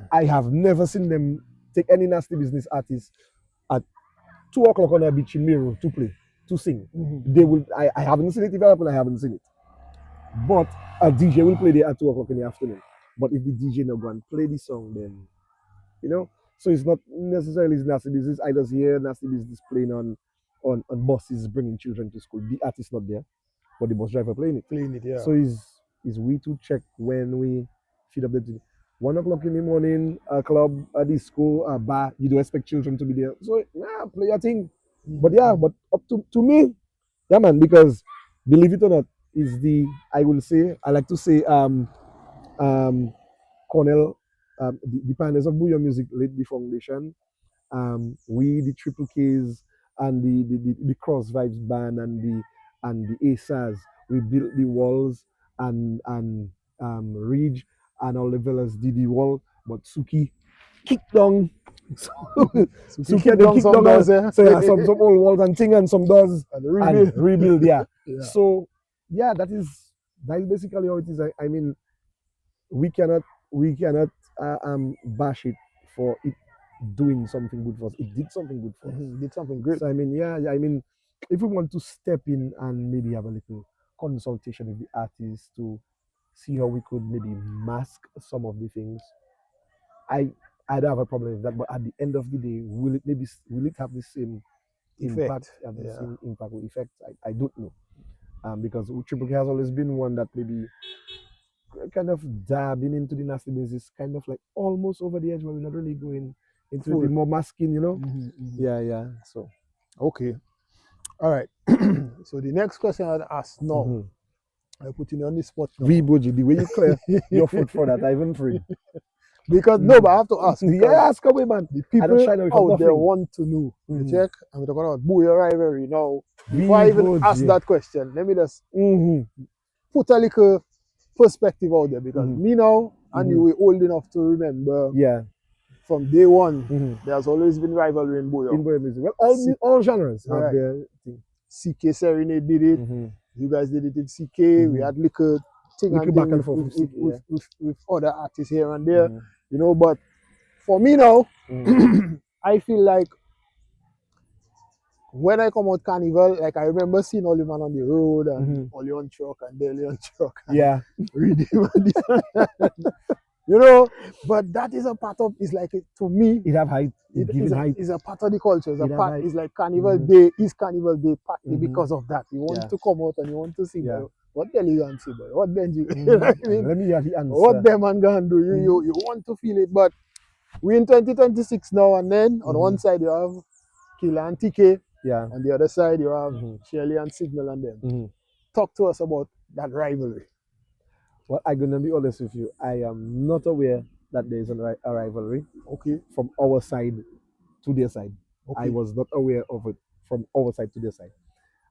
I have never seen them take any nasty business artist at 2 o'clock on a beach in Miro to play, to sing. They will. I haven't seen it. If it happen, I haven't seen it. But a DJ will play there at 2 o'clock in the afternoon. But if the DJ not go and play the song, then so it's not necessarily nasty business. I just hear nasty business playing on buses bringing children to school. The artist not there, but the bus driver playing it. Yeah. So is we to check when we feed up the thing. 1 o'clock in the morning, a club, a disco, a bar, you don't expect children to be there. So play your thing. But up to me, yeah man, because believe it or not, is I like to say Cornell, the pioneers of Bouyon music laid the foundation, We the Triple K's and the Cross Vibes band and the ASAs, we built the walls and Ridge and all the fellas did the wall, but Suki kicked down. So, So Suki keep and them down kicked some down doors, eh? so yeah, some old walls and thing and some doors And and rebuild. rebuild, yeah. Yeah. So yeah, that is basically how it is. I mean, we cannot bash it for it doing something good for us. It did something good for us. Did something great. So I mean, yeah, I mean, if we want to step in and maybe have a little consultation with the artists to see how we could maybe mask some of the things, I don't have a problem with that. But at the end of the day, will it have the same impact, Effect. have the Yeah. same impact or effect? I don't know. Because Triple K has always been one that maybe kind of dabbing into the nasty business, kind of like almost over the edge, but we're not really going into Full. the more masking, you know? Yeah. Yeah. So Okay. All right. So the next question I'd ask now, I put you on the spot now. Boji, the way you clear your foot for that, I even free. Because no, but I have to ask. Yeah, ask away, man. The I don't people shy away from out there nothing. want to know. You check? And we're talking about Bouyon rivalry now. Before I even Boji. ask that question, let me just put a little perspective out there, because me now and you were old enough to remember. Yeah. From day one, there's always been rivalry in Bouyon. In Bouyon music. Well, all genres have their thing. CK Serenade did it. You guys did it in CK. We had liquor thing Little and back thing and forth with CK, with other artists here and there. You know, but for me now, I feel like when I come out Carnival, like I remember seeing all the man on the road and Oli on truck and Deli on truck. Yeah. Reading you know, but that is a part of, it's like, to me, it have height. It's a part of the culture. It's like Carnival Day is Carnival Day partly because of that. You want to come out and you want to see, boy, what Deli gonna see, boy? What Benji? You know what I mean? Let me hear the answer. What them man gonna do? You want to feel it, but we in 2026 now, and then on one side you have Killa and TK, on the other side you have Shirley and Signal and them. Talk to us about that rivalry. Well, I'm gonna be honest with you. I am not aware that there is a rivalry. Okay. From our side to their side. Okay. I was not aware of it from our side to their side.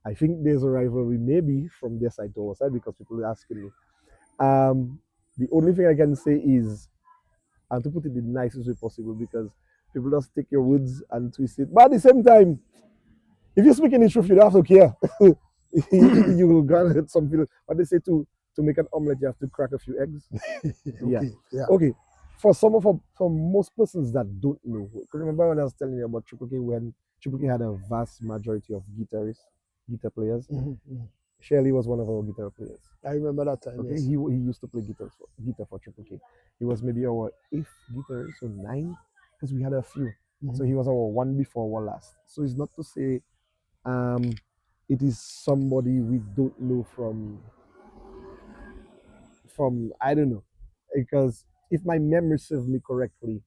I think there's a rivalry maybe from their side to our side because people are asking me. The only thing I can say is, and to put it the nicest way possible, because people just take your words and twist it. But at the same time, if you're speaking the truth, you don't have to care. You will gonna hurt some people. But they say to make an omelette, you have to crack a few eggs. Okay. For most persons that don't know, remember when I was telling you about Triple K, when Triple K had a vast majority of guitar players. Shirley was one of our guitar players. I remember that time. Okay, yes. he used to play guitar for Triple K. He was maybe our 8th guitarist, so 9, because we had a few. So he was our one before our last. So it's not to say it is somebody we don't know from I don't know, because if my memory serves me correctly,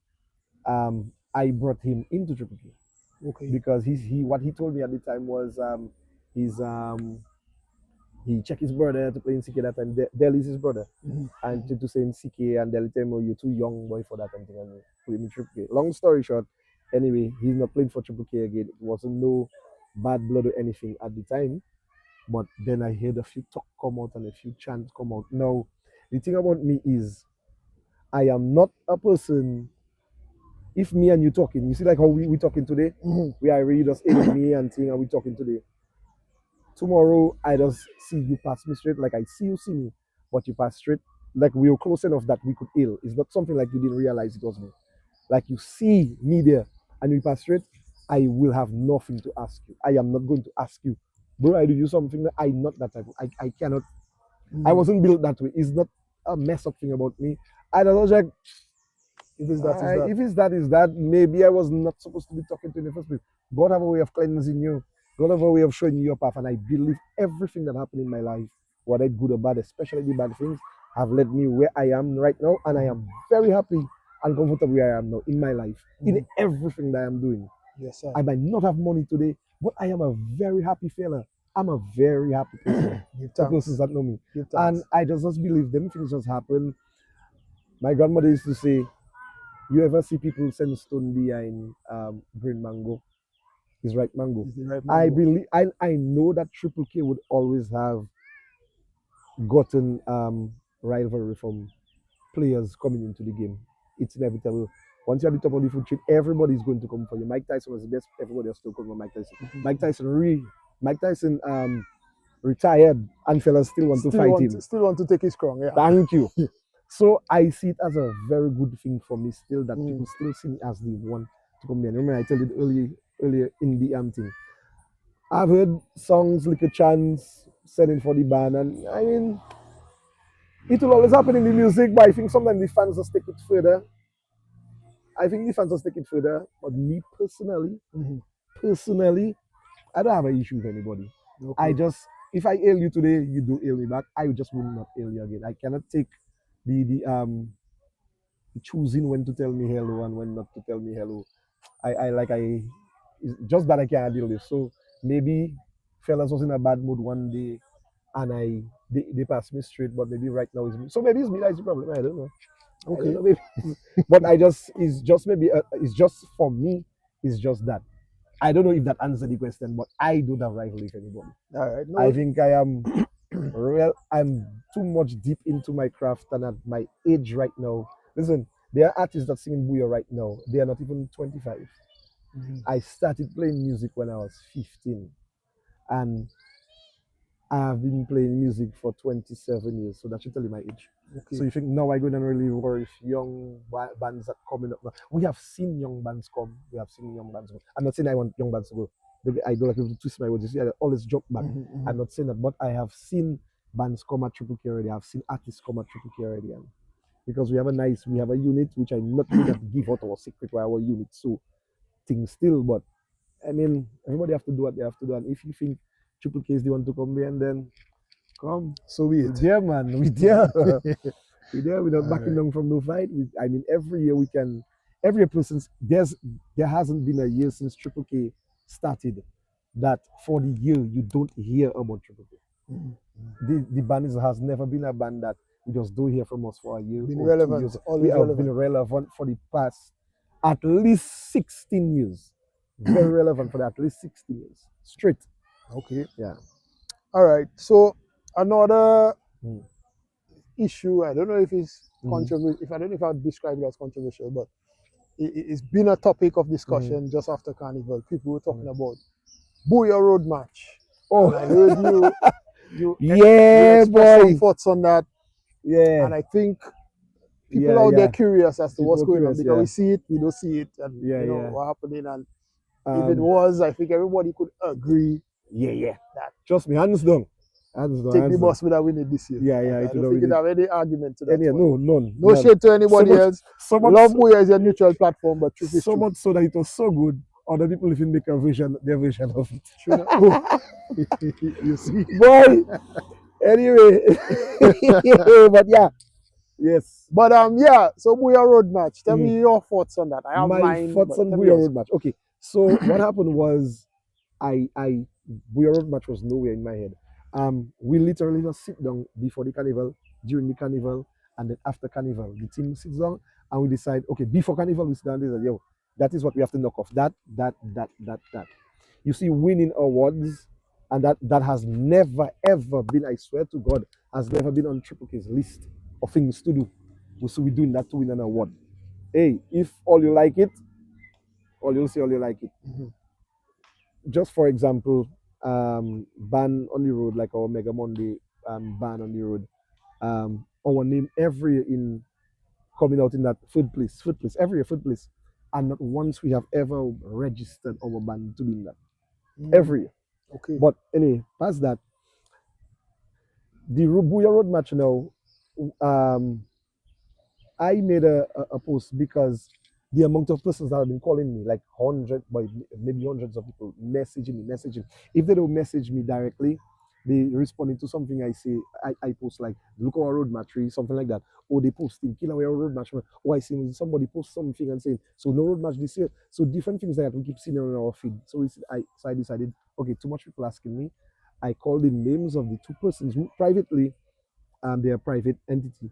I brought him into Triple K. Okay. Because what he told me at the time was he checked his brother to play in CK that time. Del is his brother, and to say in CK, and Del tell him, "Oh, you're too young boy for that," and put him in Triple K. Long story short, anyway, he's not playing for Triple K again. It wasn't no bad blood or anything at the time. But then I heard a few talk come out and a few chants come out. Now, the thing about me is, I am not a person. If me and you talking, you see like how we talking today, we are really just in me and thing, and we talking today. Tomorrow, I just see you pass me straight, like I see you see me, but you pass straight. Like we were close enough that we could ill. It's not something like you didn't realize it was me. Like you see me there and we pass straight, I will have nothing to ask you. I am not going to ask you, bro, I do you something that I'm not that type of, I cannot, I wasn't built that way. It's not a mess up thing about me. I don't know, Jack. If it's that, is that. If it's that, is that. Maybe I was not supposed to be talking to you in the first place. God have a way of cleansing you. God have a way of showing you your path. And I believe everything that happened in my life, whether good or bad, especially the bad things, have led me where I am right now. And I am very happy and comfortable where I am now in my life, in everything that I am doing. Yes, sir. I might not have money today, but I am a very happy fella. I'm a very happy person. The persons that know me. And I just believe them things just happen. My grandmother used to say, You ever see people send stone behind green mango? Is right mango. Is the right I mango. believe I know that Triple K would always have gotten rivalry from players coming into the game. It's inevitable. Once you're at the top of the food chain, everybody's going to come for you. Mike Tyson was the best. Everybody else still come for Mike Tyson. Mike Tyson retired, and fellas still want to fight him. Still want to take his crown, yeah. Thank you. So I see it as a very good thing for me still that Mm. people still see me as the one to come here. Remember I told you earlier in the thing. I've heard songs like a chance sending for the band, and I mean it will always happen in the music, but I think sometimes the fans just take it further. I think the fans just take it further. But me Mhm. personally, I don't have an issue with anybody. I Okay. just if I hail you today, you do hail me back. I just will not hail you again. I cannot take the choosing when to tell me hello and when not to tell me hello. I it's just that I can't deal with. So maybe fellas was in a bad mood one day and they passed me straight, but maybe right now it's me. So maybe it's me that's the problem. I don't know. I don't Okay. know. Maybe, but I just it's just maybe it's just for me. It's just that I don't know if that answered the question, but I don't have rivalry with anybody. All right. I No. think I am real. I'm too much deep into my craft, and at my age right now, listen, there are artists that sing in Booyah right now. They are not even 25. Mhm. I started playing music when I was 15, and I have been playing music for 27 years. So that should tell you my age. Okay. So you think now I go and really worry if young bands are coming up now. We have seen young bands come. We have seen young bands go. I'm not saying I want young bands to go. I don't like people to twist my words. You see, I always jump back. I'm Mhm. not saying that, but I have seen bands come at Triple K already. I've seen artists come at Triple K already. And because we have a unit which I'm not going to give out our secret why our unit so things still. But I mean, everybody have to do what they have to do. And if you think Triple K is the one to come here, and then come. So be We it. there, man. We there. We there. We're not All backing right. down from no fight. I mean, every year we can. Every year since there hasn't been a year since Triple K started that for the year you don't hear about Triple K. Mhm. The band has never been a band that we just don't hear from us for a year Been or 2 years. relevant. We Always have been relevant. relevant for the past at least 16 years. Very relevant for at least 16 years. Straight. Okay. Yeah. All right. So another Mm. issue. I don't know if it's Mhm. controversial. If I don't know if I'd describe it as controversial, but it's been a topic of Mhm. discussion just after Carnival. People were talking Mhm. about Booyah Road match, Oh, and I heard you yeah, express some boy. thoughts on that, Yeah, and I think people yeah, out there yeah. curious as to what's People are going on curious. because Yeah, we see it, we don't see it, and yeah, you know yeah. what happening. And if it Um, was, I think everybody could agree yeah, yeah. that Trust me, hands down, take the hands down. bus would have win it this year. Yeah, yeah. I It would don't have think it really. have any argument to that And yeah, one. no, none, No none. shade to So anybody much, else. so much, Love Booyah is a neutral platform, but truth is so truth. much so that it was so good. Other people even make a version, their version of it. True enough. Oh, you see. Boy. Anyway, but yeah, yes. But yeah, so Booyah Road match. Tell Mhm. me your thoughts on that. I have My mine, thoughts but on tell me Booyah yours. Road match. Okay, so what happened was I Booyah Road match was nowhere in my head. We literally just sit down before the carnival, during the carnival, and then after carnival, the team sits down and we decide. Okay, before carnival we sit down and say, yo, that is what we have to knock off. That. You see, winning awards, and that has never ever been. I swear to God, has never been on Triple K's list of things to do. So we're doing that to win an award. Hey, if all you like it, all you'll say all you like it. Mhm. Just for example, ban on the road, like our Mega Monday ban on the road. Our name every year in coming out in that third place, every year third place. And not once we have ever registered our band to be in that. Mm, Every year. okay. But anyway, past that, the Rubuya Road match now, um, I made a post because the amount of persons that have been calling me, like hundred, by maybe hundreds of people messaging. If they don't message me directly, they responding to something I say. I post like look our road match, something like that. Or they post in Killa Laurent road match. Or I see somebody post something and saying so no road match this year. So different things like that we keep seeing on our feed. So I decided okay, too much people asking me. I called the names of the two persons who privately they are private entity.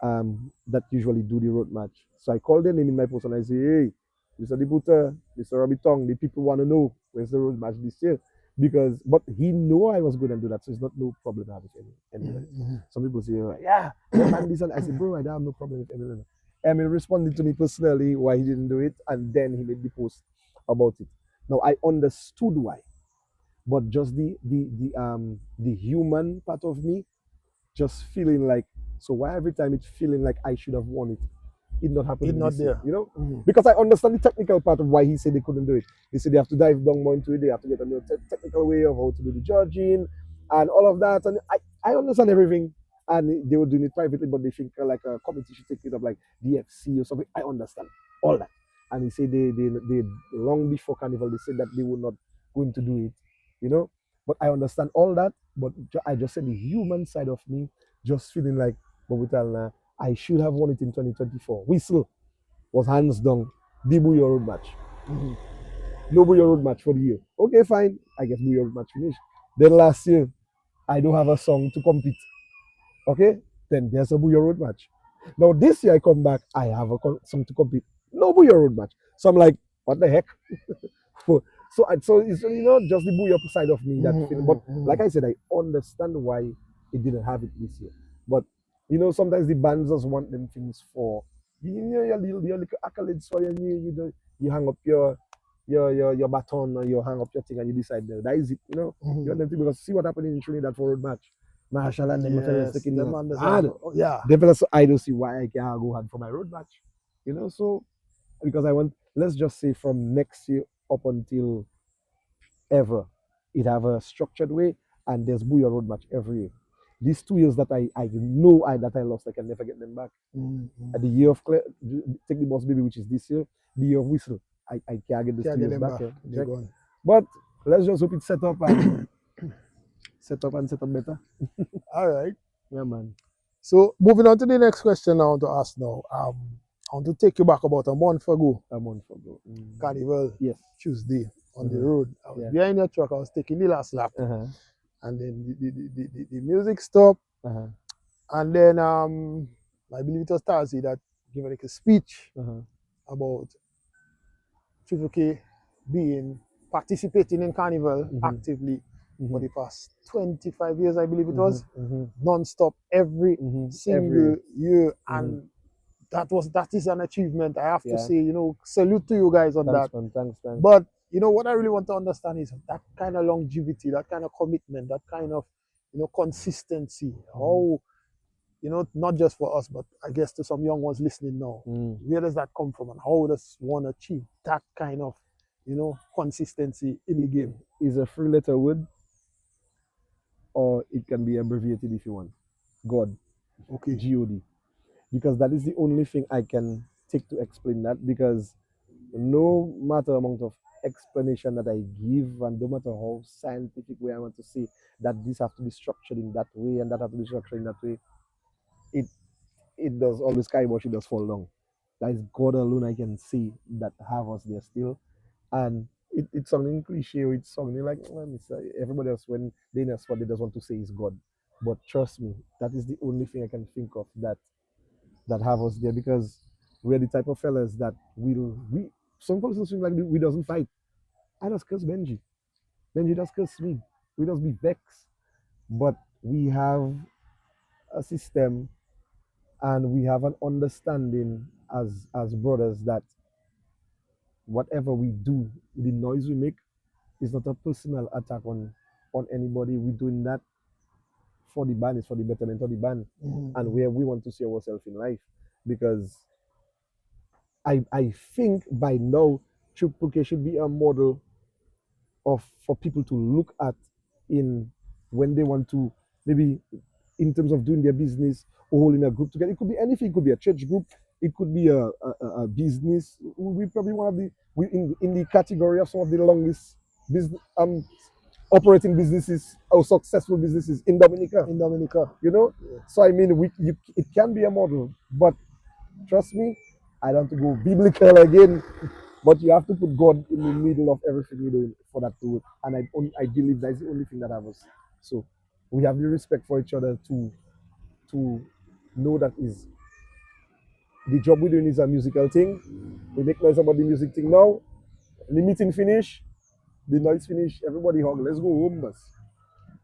that usually do the road match. So I call their name in my post and I say, hey, Mr. Dibuta, Mr. Robbie Tong, the people want to know where's the road match this year. Because, but he know I was going to do that, so it's not no problem I have with anybody. Some people say, yeah, man, this and I said, bro, I don't have no problem with Emil. Emil responded to me personally why he didn't do it, and then he made the post about it. Now I understood why, but just the human part of me just feeling like, so why every time it's feeling like I should have won it, it not It's happening not this year, there. you know? Because I understand the technical part of why he said they couldn't do it. They said they have to dive down more into it, they have to get a new technical way of how to do the judging and all of that. And I understand everything. And they were doing it privately, but they think like a committee should take it up like DFC or something. I understand all that. And he said they long before Carnival, they said that they were not going to do it, you know? But I understand all that. But I just said the human side of me just feeling like, but I should have won it in 2024. Whistle was hands down the Bouyon Road match. No Bouyon Road match for the year. Okay, fine. I guess Bouyon Road match finished. Then last year, I don't have a song to compete. Okay, then there's a Bouyon Road match. Now this year I come back, I have a song to compete. No Bouyon Road match. So I'm like, what the heck? So it's just the Bouyon side of me that feeling. But like I said, I understand why it didn't have it this year. But sometimes the bands just want them things for your little accolades for you hang up your baton or you hang up your thing and you decide that is it. You want them to, because see what happened in Trinidad for road match. Marshall and them fellas taking them hard. yeah. Them fellas, I don't see why I can't go hard for my road match. So because I want, let's just say from next year up until ever, it have a structured way, and there's Bouyon road match every year. These 2 years that I know that I lost, I can never get them back. At the year of Take the Boss Baby, which is this year, the year of Whistle, I can't get those 2 years back. They're gone. But let's just hope it's set up and set up better. All right. Yeah, man. So moving on to the next question I want to ask now. I want to take you back about a month ago. Carnival. Yes. Tuesday on the road. I was behind your truck. I was taking the last lap. And then the music stopped. And then I believe it was Tarzi that gave like a speech about Triple K participating in Carnival actively for the past 25 years, I believe it was, non-stop every single year. And that is an achievement. I have to say, salute to you guys on that. Thanks. But what I really want to understand is that kind of longevity, that kind of commitment, that kind of consistency. How not just for us, but I guess to some young ones listening now, where does that come from, and how does one achieve that kind of consistency in the game? Is a 3-letter word, or it can be abbreviated if you want. God. Okay. G-O-D. Because that is the only thing I can take to explain that, because no matter amount of explanation that I give, and no matter how scientific way I want to say that this have to be structured in that way and that have to be structured in that way, it does always kibosh, it does fall down. That is God alone I can see that have us there still. And it's something cliche, it's something like everybody else, when they know what they just want to say is God. But trust me, that is the only thing I can think of that have us there, because we're the type of fellas that some folks think like we doesn't fight. I just curse Benji. Benji just curse me. We just be vexed. But we have a system and we have an understanding as brothers that whatever we do, the noise we make, is not a personal attack on anybody. We're doing that for the band, it's for the betterment of the band, and where we want to see ourselves in life. Because I think by now Triple K should be a model for people to look at in when they want to, maybe in terms of doing their business or holding a group together. It could be anything. It could be a church group. It could be a business. We probably want to be in the category of some of the longest business operating businesses or successful businesses in Dominica. So I mean, it can be a model, but trust me, I don't want to go biblical again. But you have to put God in the middle of everything you're doing for that to work. And I believe that's the only thing that happens. So we have the respect for each other to know that is the job we're doing is a musical thing. We make noise about the music thing now. The meeting finish, the noise finish, everybody hug, let's go home, boss.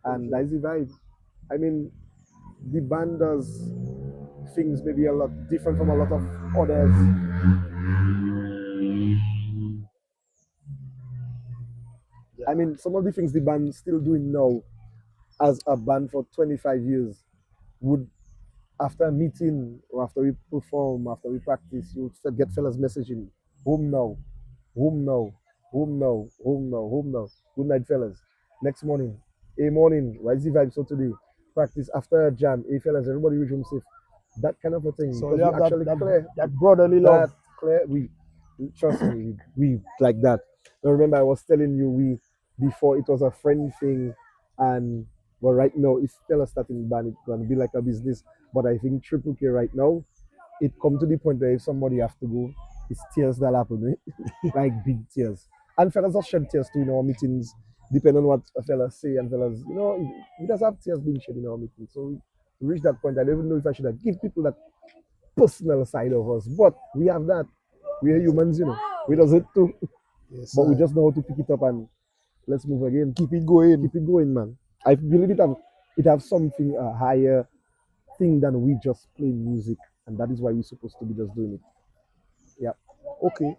And that's the vibe. I mean, the band does things maybe a lot different from a lot of others. Yeah. I mean, some of the things the band still doing now as a band for 25 years would, after a meeting or after we perform, after we practice, you would get fellas messaging, home now, home now, home now, home now, home now. Good night, fellas. Next morning, a morning, rise the vibe. So today, practice after a jam. Hey, fellas, everybody reach home safe. That kind of a thing. So Because you we have actually clear that brotherly love. that clear. We trust me, we like that. Now remember, I was telling you we before it was a friend thing, and but right now if fellas starting band, it's gonna be like a business. But I think Triple K right now, it come to the point where if somebody have to go, it's tears that happen, like big tears. And fellas just shed tears too in our meetings, depending on what a fella say. And fellas, we just have tears being shed in our meetings. So we reach that point. I don't even know if I should have give people that personal side of us, but we have that. We are humans, We does it too, Yes, but we just know how to pick it up and let's move again. keep it going. Keep it going, man. I believe it have something a higher thing than we just play music, and that is why we're supposed to be just doing it. Yeah. Okay.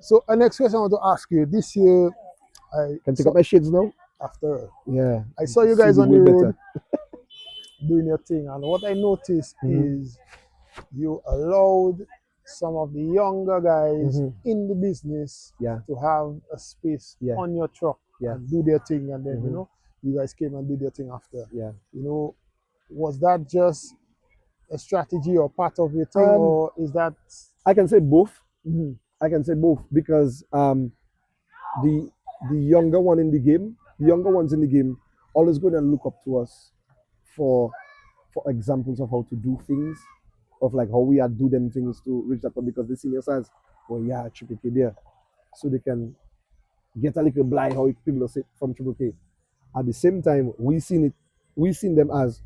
So our next question I want to ask you. This year, I Can take saw up my shades now. after Yeah. I saw you See guys the on the way road better. doing your thing, and what I noticed is you allowed some of the younger guys in the business Yeah. to have a space Yeah. on your truck Yeah. and do their thing, and then you guys came and did your thing after. Yeah. Was that just a strategy or part of your thing, Um, or is that? I can say both. Mhm. I can say both because the the younger ones in the game, always going to look up to us for examples of how to do things, of like how we are do them things to reach that point because the senior says, well, yeah, Triple K there, so they can get a little blind how people say from Triple K. At the same time, we seen them as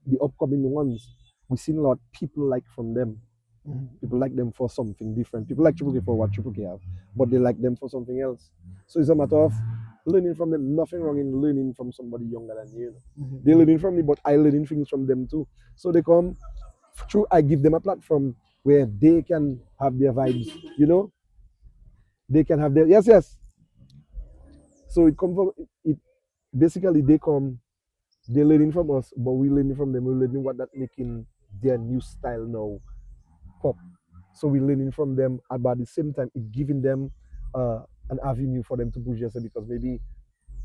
the upcoming ones. We seen a lot of people like from them. People like them for something different. People like Triple K for what Triple K have, but they like them for something else. So it's a matter of learning from them. Nothing wrong in learning from somebody younger than you. They're learning from me, but I learning things from them too. So they come through. I give them a platform where they can have their vibes. They can have their yes. So it come from it. Basically, they come. They're learning from us, but we learning from them. We're learning what that making their new style now pop. So we're learning from them, but at the same time, it giving them an avenue for them to push themselves because maybe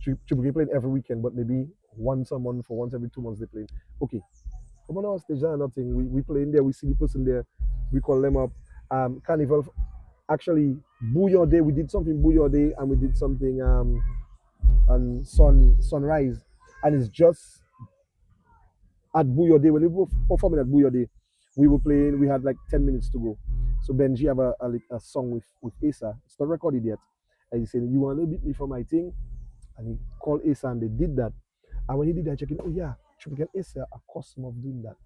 Triple K playing every weekend, but maybe once a month or once every 2 months they play. Okay, come on our stage and nothing. We play in there, we see the person there, we call them up. Carnival, actually, Bouyon Day, we did something Bouyon Day and we did something on Sunrise. And it's just at Bouyon Day, when we were performing at Bouyon Day, we were playing, we had like 10 minutes to go. So Benji have a song with Asa. It's not recorded yet. And he said, you want to beat me for my thing? And he called Asa and they did that. And when he did that, checking, oh yeah, Triple K Asa a custom of doing that.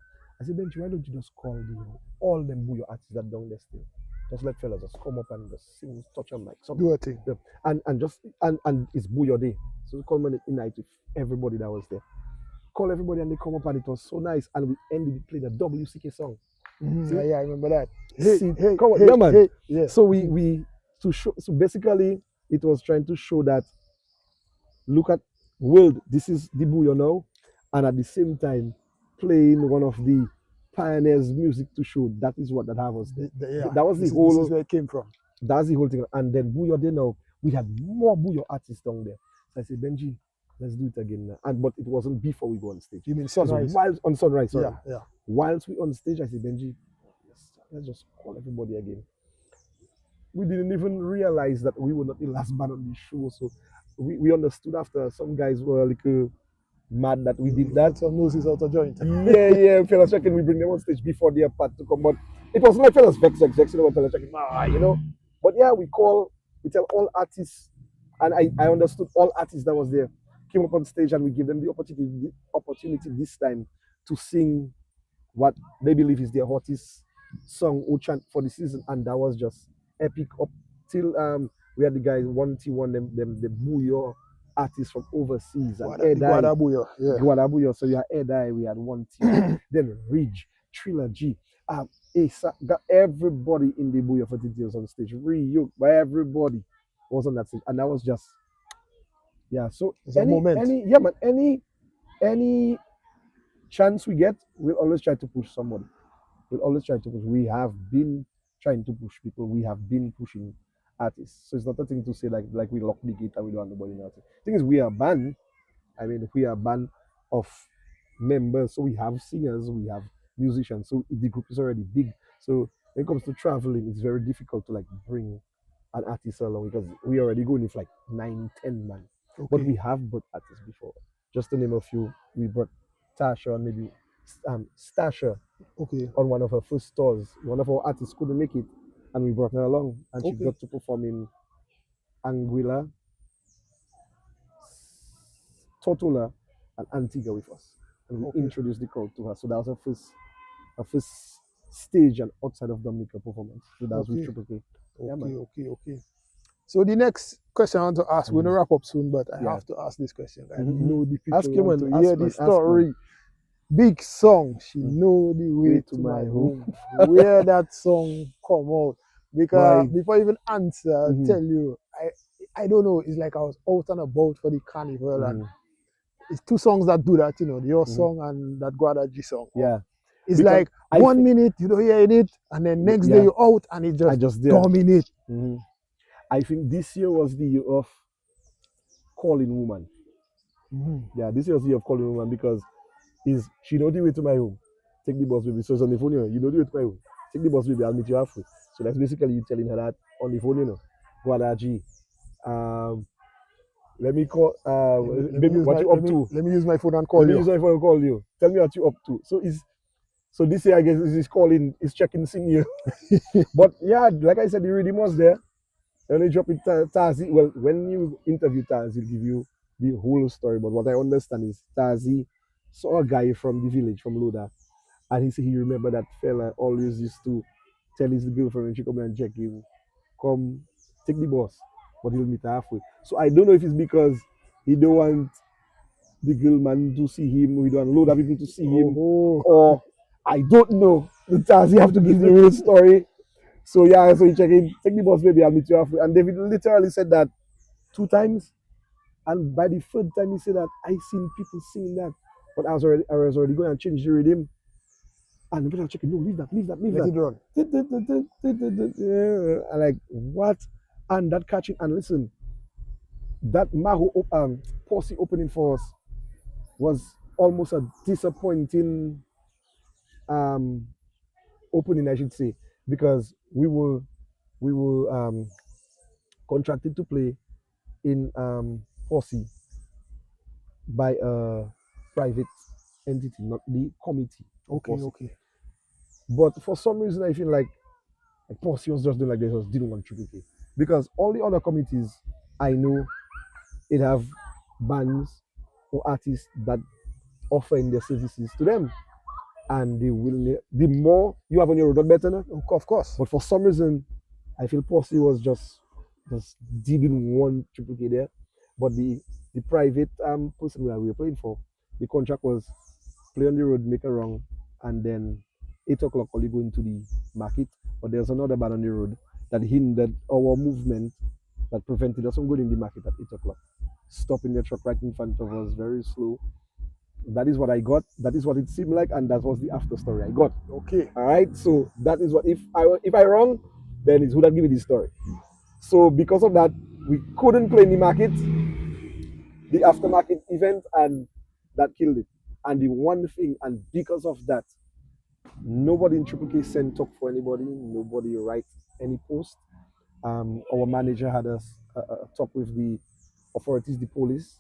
I said, Benji, why don't you just call all them Bouyon artists that down there still? Just let fellas just come up and just sing, touch on mic. Do a thing. And it's Bouyon Day. So we called in night with everybody that was there. Call everybody and they come up and it was so nice. And we ended it playing a WCK song. Yeah, I remember that. Come on, yeah, man. Yeah. So we to show. So basically, it was trying to show that look at world. This is the Bouyon now, and at the same time, playing one of the pioneers' music to show that is what that have us. That was this is where it came from. That's the whole thing. And then Bouyon Day now, we had more Bouyon artists down there. So I said, Benji, let's do it again now. But it wasn't before we go on stage. You mean Sunrise? Whilst on Sunrise, sorry. Yeah. Whilst we on stage, I said, Benji, let's just call everybody again. We didn't even realize that we were not the last band on the show. So we understood after some guys were like mad that we did that. Some noses out of joint. Yeah. Fellas checking, we bring them on stage before their part to come. But it wasn't like fellas vex, fellas checking, But yeah, we tell all artists, and I understood all artists that was there came up on stage and we give them the opportunity this time to sing what they believe is their hottest song Ochant for the season, and that was just epic up till we had the guys 1T1 them the Bouyon artists from overseas and The Guadabuyo, yeah. Guadabuyo. So you had Edai, we had 1T1, then Ridge, Trilogy, Asa, got everybody in the Bouyon for details on stage. Reyoke by everybody was on that stage, and that was just So It's a moment. any chance we get, we'll always try to push somebody. We'll always try to push. We have been trying to push people. We have been pushing artists. So it's not a thing to say like we lock the gate and we don't want nobody in artist. The thing is, we are band. I mean, we are a band of members. So we have singers, we have musicians. So the group is already big. So when it comes to traveling, it's very difficult to like bring an artist along because we already going with like 9, 10 man. But we have brought artists before. Just to name a few, we brought Tasha and maybe Stasha on one of her first tours. One of our artists couldn't make it, and we brought her along, and she got to perform in Anguilla, Tortola, and Antigua with us, and we introduced the crowd to her. So that was her first stage and outside of Dominica performance. So that was with Triple K. Okay. So the next question I want to ask, we're gonna wrap up soon, but I have to ask this question. I know the people want to hear the story. Big song, she know the way to my home. Where that song come out. Because before I even answer, I'll tell you, I don't know, it's like I was out and about for the carnival and it's two songs that do that, your song and that Guadaji song. Yeah. It's because like 1 minute you don't hear it, and then next day you're out and it just dominate. I think this year was the year of calling woman. Yeah, this year was the year of calling woman because she know the way to my home. Take the bus, baby. So it's on the phone, you know the way to my home. Take the bus, baby. I'll meet you halfway. So that's basically you telling her that on the phone, Guadaji. Let me call. Baby, what you up to? Let me use my phone and call you. Let me use my phone and call you. Tell me what you up to. So this year I guess is calling, is checking, sing you. But yeah, like I said, the rhythm was there. And they drop it Tazi. Well, when you interview Tazi, he'll give you the whole story. But what I understand is Tazi saw a guy from the village, from Loda, and he said he remember that fella always used to tell his girlfriend when she come and check him, come take the bus, but he'll meet her halfway. So I don't know if it's because he don't want the girl man to see him, he don't want Loda people to see him, or I don't know. The Tazi have to give the real story. So yeah, so he check in, take the bus, baby, I'll meet you halfway. And David literally said that 2 times. And by the third time he said that, I seen people singing that. But I was already going and change the rhythm. And the people are checking, no, leave that. Let it run. And like, what? And that catching, and listen, that Maho Posse opening for us was almost a disappointing opening, I should say, because we were contracted to play in Posse by a private entity, not the committee. Okay. But for some reason, I feel like Posse was just doing like they just didn't want Triple K, because all the other committees I know, it have bands or artists that offering their services to them, and they will. The more you have on your road, the better. Now? Of course. But for some reason, I feel Posse was just didn't want Triple K there. But the private person we were playing for, the contract was play on the road, make a wrong, and then 8 o'clock only go into the market. But there's another band on the road that hindered our movement, that prevented us from going in the market at 8 o'clock. Stopping the truck right in front of us, very slow. That is what I got. That is what it seemed like, and that was the after story I got. Okay. All right. So that is what, if I wrong, then it would have given the story. So because of that, we couldn't play in the market, the aftermarket event, and that killed it. And the one thing, and because of that, nobody in Triple K sent talk for anybody. Nobody write any post. Our manager had a talk with the authorities, the police,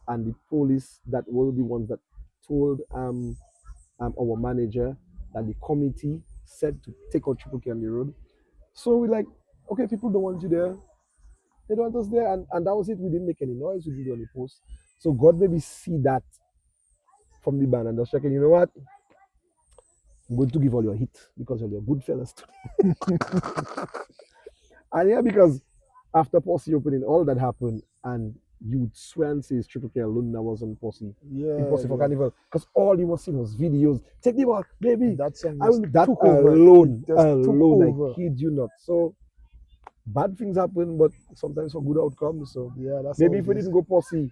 and the police that were the ones that told our manager that the committee said to take out Triple K on the road. So we're like, okay, people don't want you there. They don't want us there. And that was it. We didn't make any noise. We didn't do any post. So God maybe see that from the band and just checking, you know what? I'm going to give all your hit because you're good fellas. And yeah, because after Posse opening, all that happened, and you would swear and say it's Triple K alone that wasn't Posse. In Yeah, Posse for yeah. Carnival. Because all you was seeing was videos. Take the ball, baby. That song I just will, that took over. It alone, just took alone, over. I kid you not. So bad things happen, but sometimes for good outcomes. So Yeah, that's how maybe it if we is. didn't go Posse,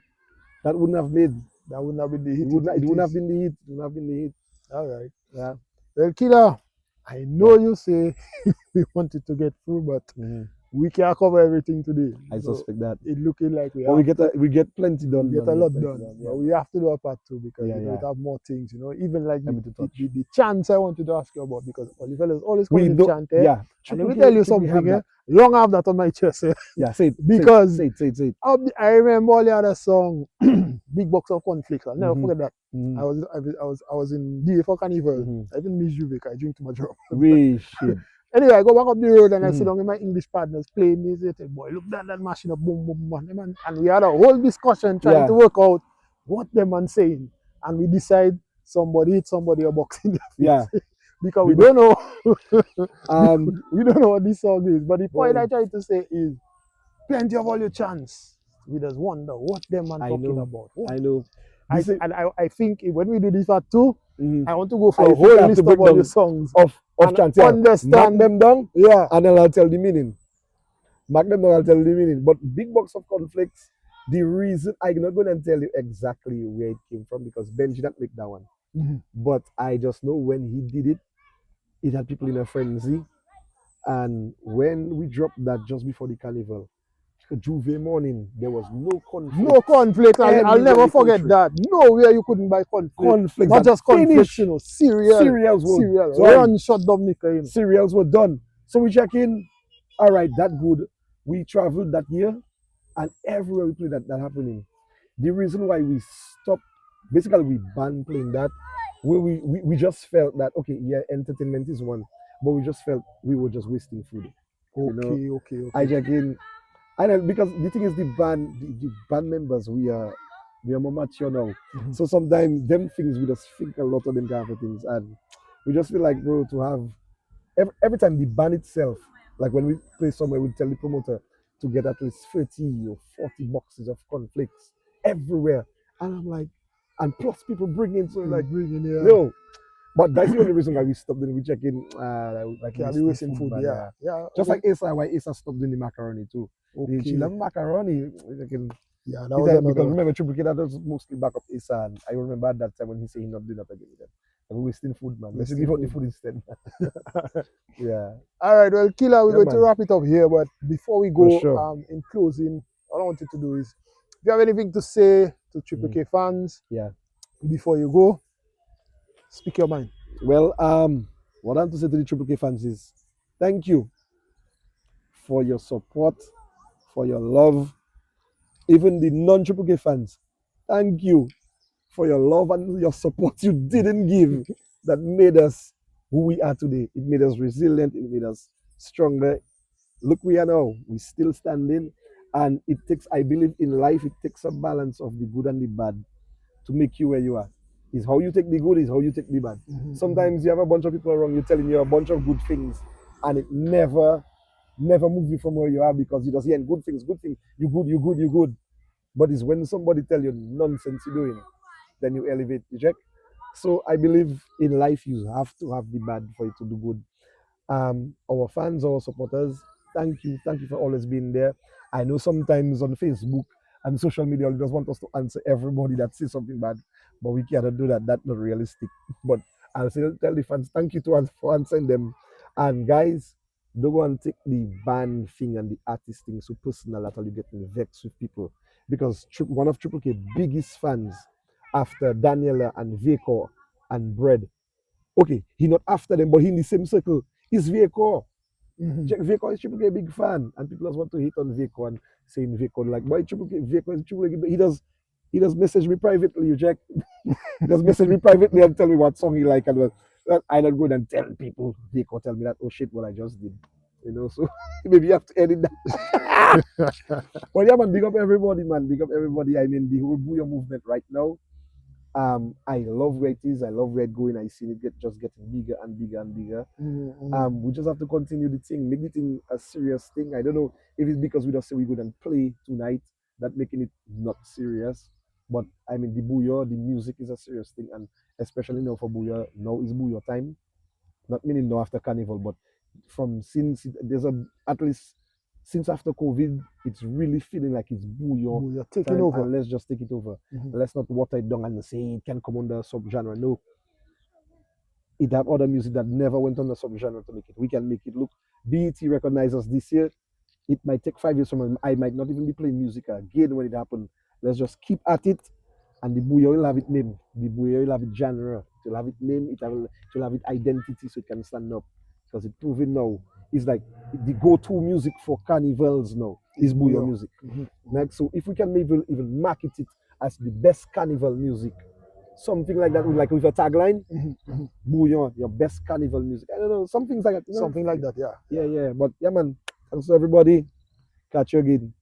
that wouldn't have made. That wouldn't have been the hit It it wouldn't have is. been the hit. It wouldn't have been the hit. All right. Yeah. Well, Killa, I know Yeah. you say we wanted to get through, but Mhm. we can't cover everything today. I So suspect that. it looking like we But have to. we get plenty We done, get man. a We get lot plenty done, Yeah, but we have to do a part two because yeah, it yeah. have more things, even like Let me to touch. the chants I wanted to ask you about, because all the fellas always call We it do, chant, yeah. and let Triple me K, tell you Triple K have something, that. long have that on my chest, Yeah, say it. because Say it. I remember all the other song, Big Box of Conflict. I'll never forget that. Mm-hmm. I was in DA for Carnival. Mm-hmm. I even miss you because I drink too much rum. We shit. Anyway, I go back up the road and I sit Mhm. down with my English partners playing music. I say, boy, look at that machine up, boom, boom, boom, man. And we had a whole discussion trying Yeah. to work out what the man saying. And we decide somebody hit somebody a box in their face. Yeah. Because we Because- don't know we don't know what this song is. But the point Boy. I try to say is plenty of all your chance. We just wonder what them man I talking know. about. What? I know. I think when we do this part two, Mhm. I want to go for I a think I whole have list to of break all down your songs of and chant. Yeah. Mark understand. them down, Yeah. and then I'll tell the meaning. Mark them down, I'll tell the meaning. But Big Box of Conflicts, the reason I'm not going to tell you exactly where it came from because Benji didn't make that one. Mhm. But I just know when he did it, it had people in a frenzy. And when we dropped that just before the carnival, Juve morning, there was no conflict. No conflict. I'll Anywhere never in the forget country. that. Nowhere you couldn't buy conflict. Conflicts Not and just conflicts, finish. cereals Cereals were Run shot Dominica, Cereals were done. So we check in. All right, that good. We traveled that year, and everywhere we played that happening. The reason why we stopped, basically we banned playing that, where we just felt that okay, yeah, entertainment is one, but we just felt we were just wasting food. Okay. I check in, and because the thing is the band members we are more mature now, so sometimes them things we just think a lot of them kind of things, and we just feel like bro to have every time the band itself, like when we play somewhere, we tell the promoter to get at least 30 or 40 boxes of conflicts everywhere. And I'm like, and plus people bring in, so like, yo, but that's the only reason why we stopped doing, we check in, like, Can't be wasting food, man, yeah. Just Okay. like Asa, why Asa stopped doing the macaroni too. She Okay. love macaroni. Like, Yeah, that was another because one. remember, Triple K that was mostly back up Asa, and I remember at that time when he said he not doing that again with them. And we wasting food, man. Let's Wasting give out the food. food instead. Yeah. All right, well, Killa, we're Yeah, going to man. wrap it up here. But before we For go, sure. in closing, all I want you to do is, if you have anything to say to Triple K fans, Yeah. before you go, speak your mind. Well, what I want to say to the Triple K fans is thank you for your support, for your love. Even the non-Triple K fans, thank you for your love and your support you didn't give that made us who we are today. It made us resilient, it made us stronger. Look, we are now. We're still standing. And it takes, I believe in life, it takes a balance of the good and the bad to make you where you are. Is how you take the good, is how you take the bad. Sometimes you have a bunch of people around you telling you a bunch of good things, and it never moves you from where you are because you just hear good things, you good. But it's when somebody tell you nonsense you're doing, then you elevate, you check. So I believe in life you have to have the bad for it to do good. Our fans, our supporters, thank you for always being there. I know sometimes on Facebook and social media, you just want us to answer everybody that says something bad, but we cannot do that. That's not realistic. But I'll still tell the fans, thank you to us for answering them. And guys, don't go and take the band thing and the artist thing so personal that you getting vexed with people. Because one of Triple K biggest fans after Daniela and Veko and Bread. Okay, he not after them, but he in the same circle. Is Veko. Check Veko is Triple K big fan, and people just want to hit on Veko and saying Veko like, boy, Triple K, Veko is Triple K. He does message me privately. You check. He does message me privately and tell me what song he like, and well, I don't go and tell people. Veko tell me that, oh shit, what I just did. So maybe you have to edit that. But yeah, man, big up everybody, man. Big up everybody. I mean, the whole Bouyon movement right now. I love where it is. I love where it's going. I see it just getting bigger and bigger and bigger. We just have to continue the thing, make the thing a serious thing. I don't know if it's because we just say we go and play tonight that making it not serious. But I mean, the music is a serious thing, and especially now for Bouyon, now is Bouyon time. Not meaning no after carnival, but from since there's a at least since after COVID, it's really feeling like it's Bouyon You're taking time, over. and let's just take it over. Let's not water it down and say it can come under subgenre. No, it have other music that never went on the subgenre to make it. We can make it look. BET recognizes us this year. It might take 5 years from now. I might not even be playing music again when it happens. Let's just keep at it, and the Bouyon will have it name. The Bouyon will have it genre. It will have it name. It will have it identity, so it can stand up. Because it's proven now. It's like the go-to music for carnivals now is Bouyon music. Like, so if we can maybe even market it as the best carnival music, something like that, like with a tagline, Bouyon, your best carnival music. I don't know, some things like that. You know? Something like that, yeah. Yeah. But yeah, man. Thanks to everybody. Catch you again.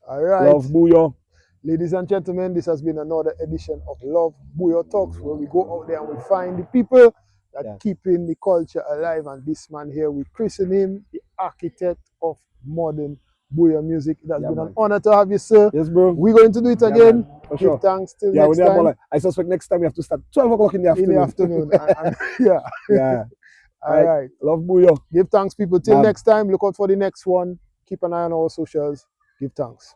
All right. Love Bouyon. Ladies and gentlemen, this has been another edition of Love Bouyon Talks, where we go out there and we find the people that keeping the culture alive. And this man here, we christen him the architect of modern Bouyon music. It has been an honor to have you, sir. Yes, bro. We're going to do it again. For sure. Give thanks till next time. I suspect next time we have to start 12 o'clock in the afternoon. Yeah. All right. Love Bouyon. Give thanks, people. Till next time. Look out for the next one. Keep an eye on our socials. Give thanks.